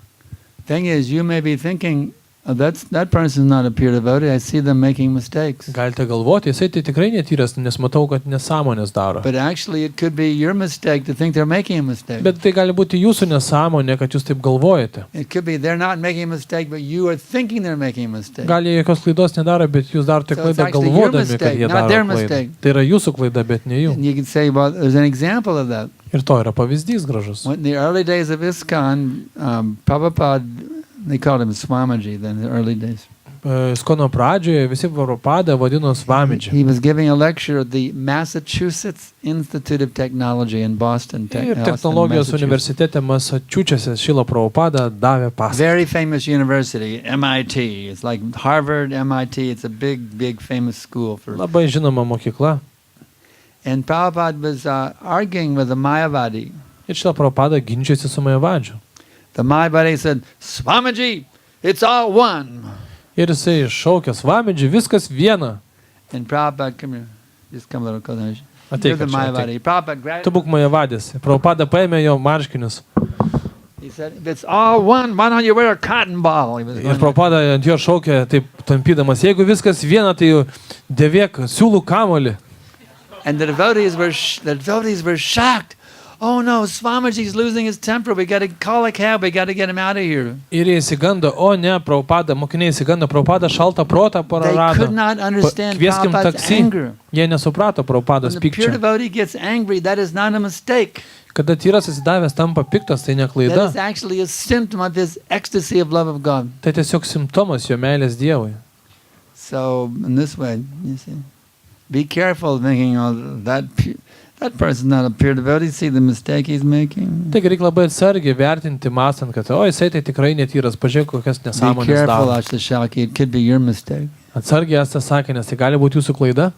Thing is, you may be thinking, oh, that person is not a pure devotee. I see them making mistakes. Galite galvoti, jisai tai tikrai netyras, nes matau, kad nesąmonės daro. But actually, it could be your mistake to think they're making a mistake. Bet tai gali būti jūsų nesąmonė, kad jūs taip galvojate. It could be they're not making a mistake, but you are thinking they're making a mistake. Gali jokios klaidos nedaro, bet jūs darote So it's klaidą actually your galvodami, kad mistake, jie not daro their klaidą. mistake. Tai yra jūsų klaida, bet ne jų. And you can say, well, there's an example of that. Ir to yra pavyzdys gražus. When in the early days of ISKCON, Prabhupada, they called him Swamiji then in the early days. ISKCONo pradžioje visi Prabhupada vadino Swamidži. He was giving a lecture at the Massachusetts Institute of Technology in Boston, Ir technologijos Massachusetts. universitete Massachusetts'e Šrila Prabhupada davė paskaitą. Very famous university, MIT. It's like Harvard, MIT. It's a big famous school for. Labai žinoma mokykla. And Prabhupada was arguing with a Mayavadi. Ir Šrila Prabhupada ginčiasi su Mayavadžiu. The Mayavadi said, "Swamiji, it's all one." Ir jisai šaukė Swamidži, viskas viena. And Prabhupada, come here. Just come a little closer. Ateik You're the arčiau, Mayavadi. Prabhupada grabbed Tu būk Mayavadis. Prabhupada paėmė jo marškinius. He said, "If it's all one, why don't you wear a cotton ball?" He was Ir going Prabhupada ant jo šaukė, taip tampydamas, jeigu viskas viena, tai dėvėk siūlų kamolį. And the devotees were shocked. Oh no, Swamiji's losing his temper. We got to call a cab. We got to get him out of here. Ir jie įsigando, o ne, Prabhupada, mokiniai įsigando, Prabhupada šaltą protą They prarado. could not understand Kvieskim Prabhupada's taksi. anger. Jie nesuprato Prabhupados When the pure pykčio. devotee gets angry, that is not a mistake. Kada tyras atsidavęs tampa piktas, tai ne That klaida. is actually a symptom of his ecstasy of love of God. Tai tiesiog simptomas jo meilės Dievui. So in this way, you see, be careful thinking, oh, that person's not a pure devotee. See the mistake he's making. Taigi reikia labai atsargiai vertinti, mąstant, kad o jisai tai tikrai netyras, pažiūrėk, kokias Be nesąmonės careful, daro. Ashtashalki. It could be your mistake. Atsargiai esate sakę, nes tai gali būti jūsų klaida,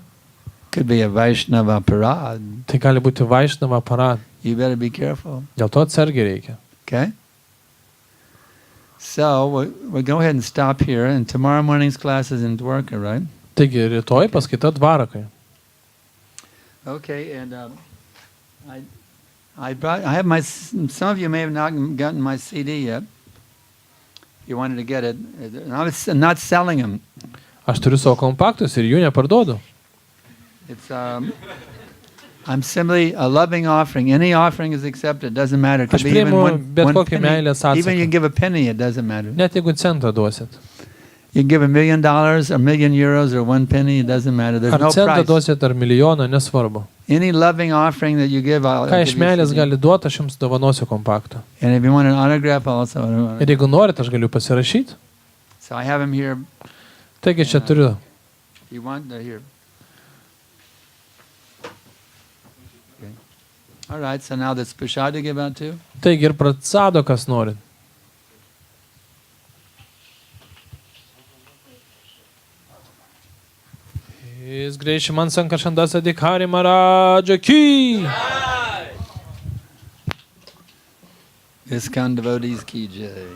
Could be a Vaishnava parad. tai gali būti Vaišnava parad. You better be careful. Dėl to atsargiai reikia. Okay? So we'll go ahead and stop here. And tomorrow morning's class is in Dwarka, right? Taigi rytoj paskaita Dvarakai. Okay, and I have my. Some of you may have not gotten my CD yet. You wanted to get it. I'm not selling them. Aš turiu savo kompaktus ir jų neparduodu. It's I'm simply a loving offering. Any offering is accepted. Doesn't matter. It could Aš be even priimu one bet kokį penny. meilės Even you atsaką. give a penny, it doesn't matter. Net jeigu centą duosit. You give $1 million, €1 million, or 1 penny, it doesn't matter. There's Ar no centą price. duosit, ar milijoną, nesvarbu. Any loving offering that you give, I'll Ką give iš you meilės CD. gali duoti, aš jums dovanosiu kompaktą. And if you want an autograph, also. Ir jeigu norit, aš galiu pasirašyti. So I have them here. Taigi čia turiu. If you want, they're here. Okay. All right. So now that's prashad to give out too. Taigi ir prasado, kas norit. His Grace Shriman Sankarshan Das Adhikari Maharaja Ki! ISKCON devotees ki jai.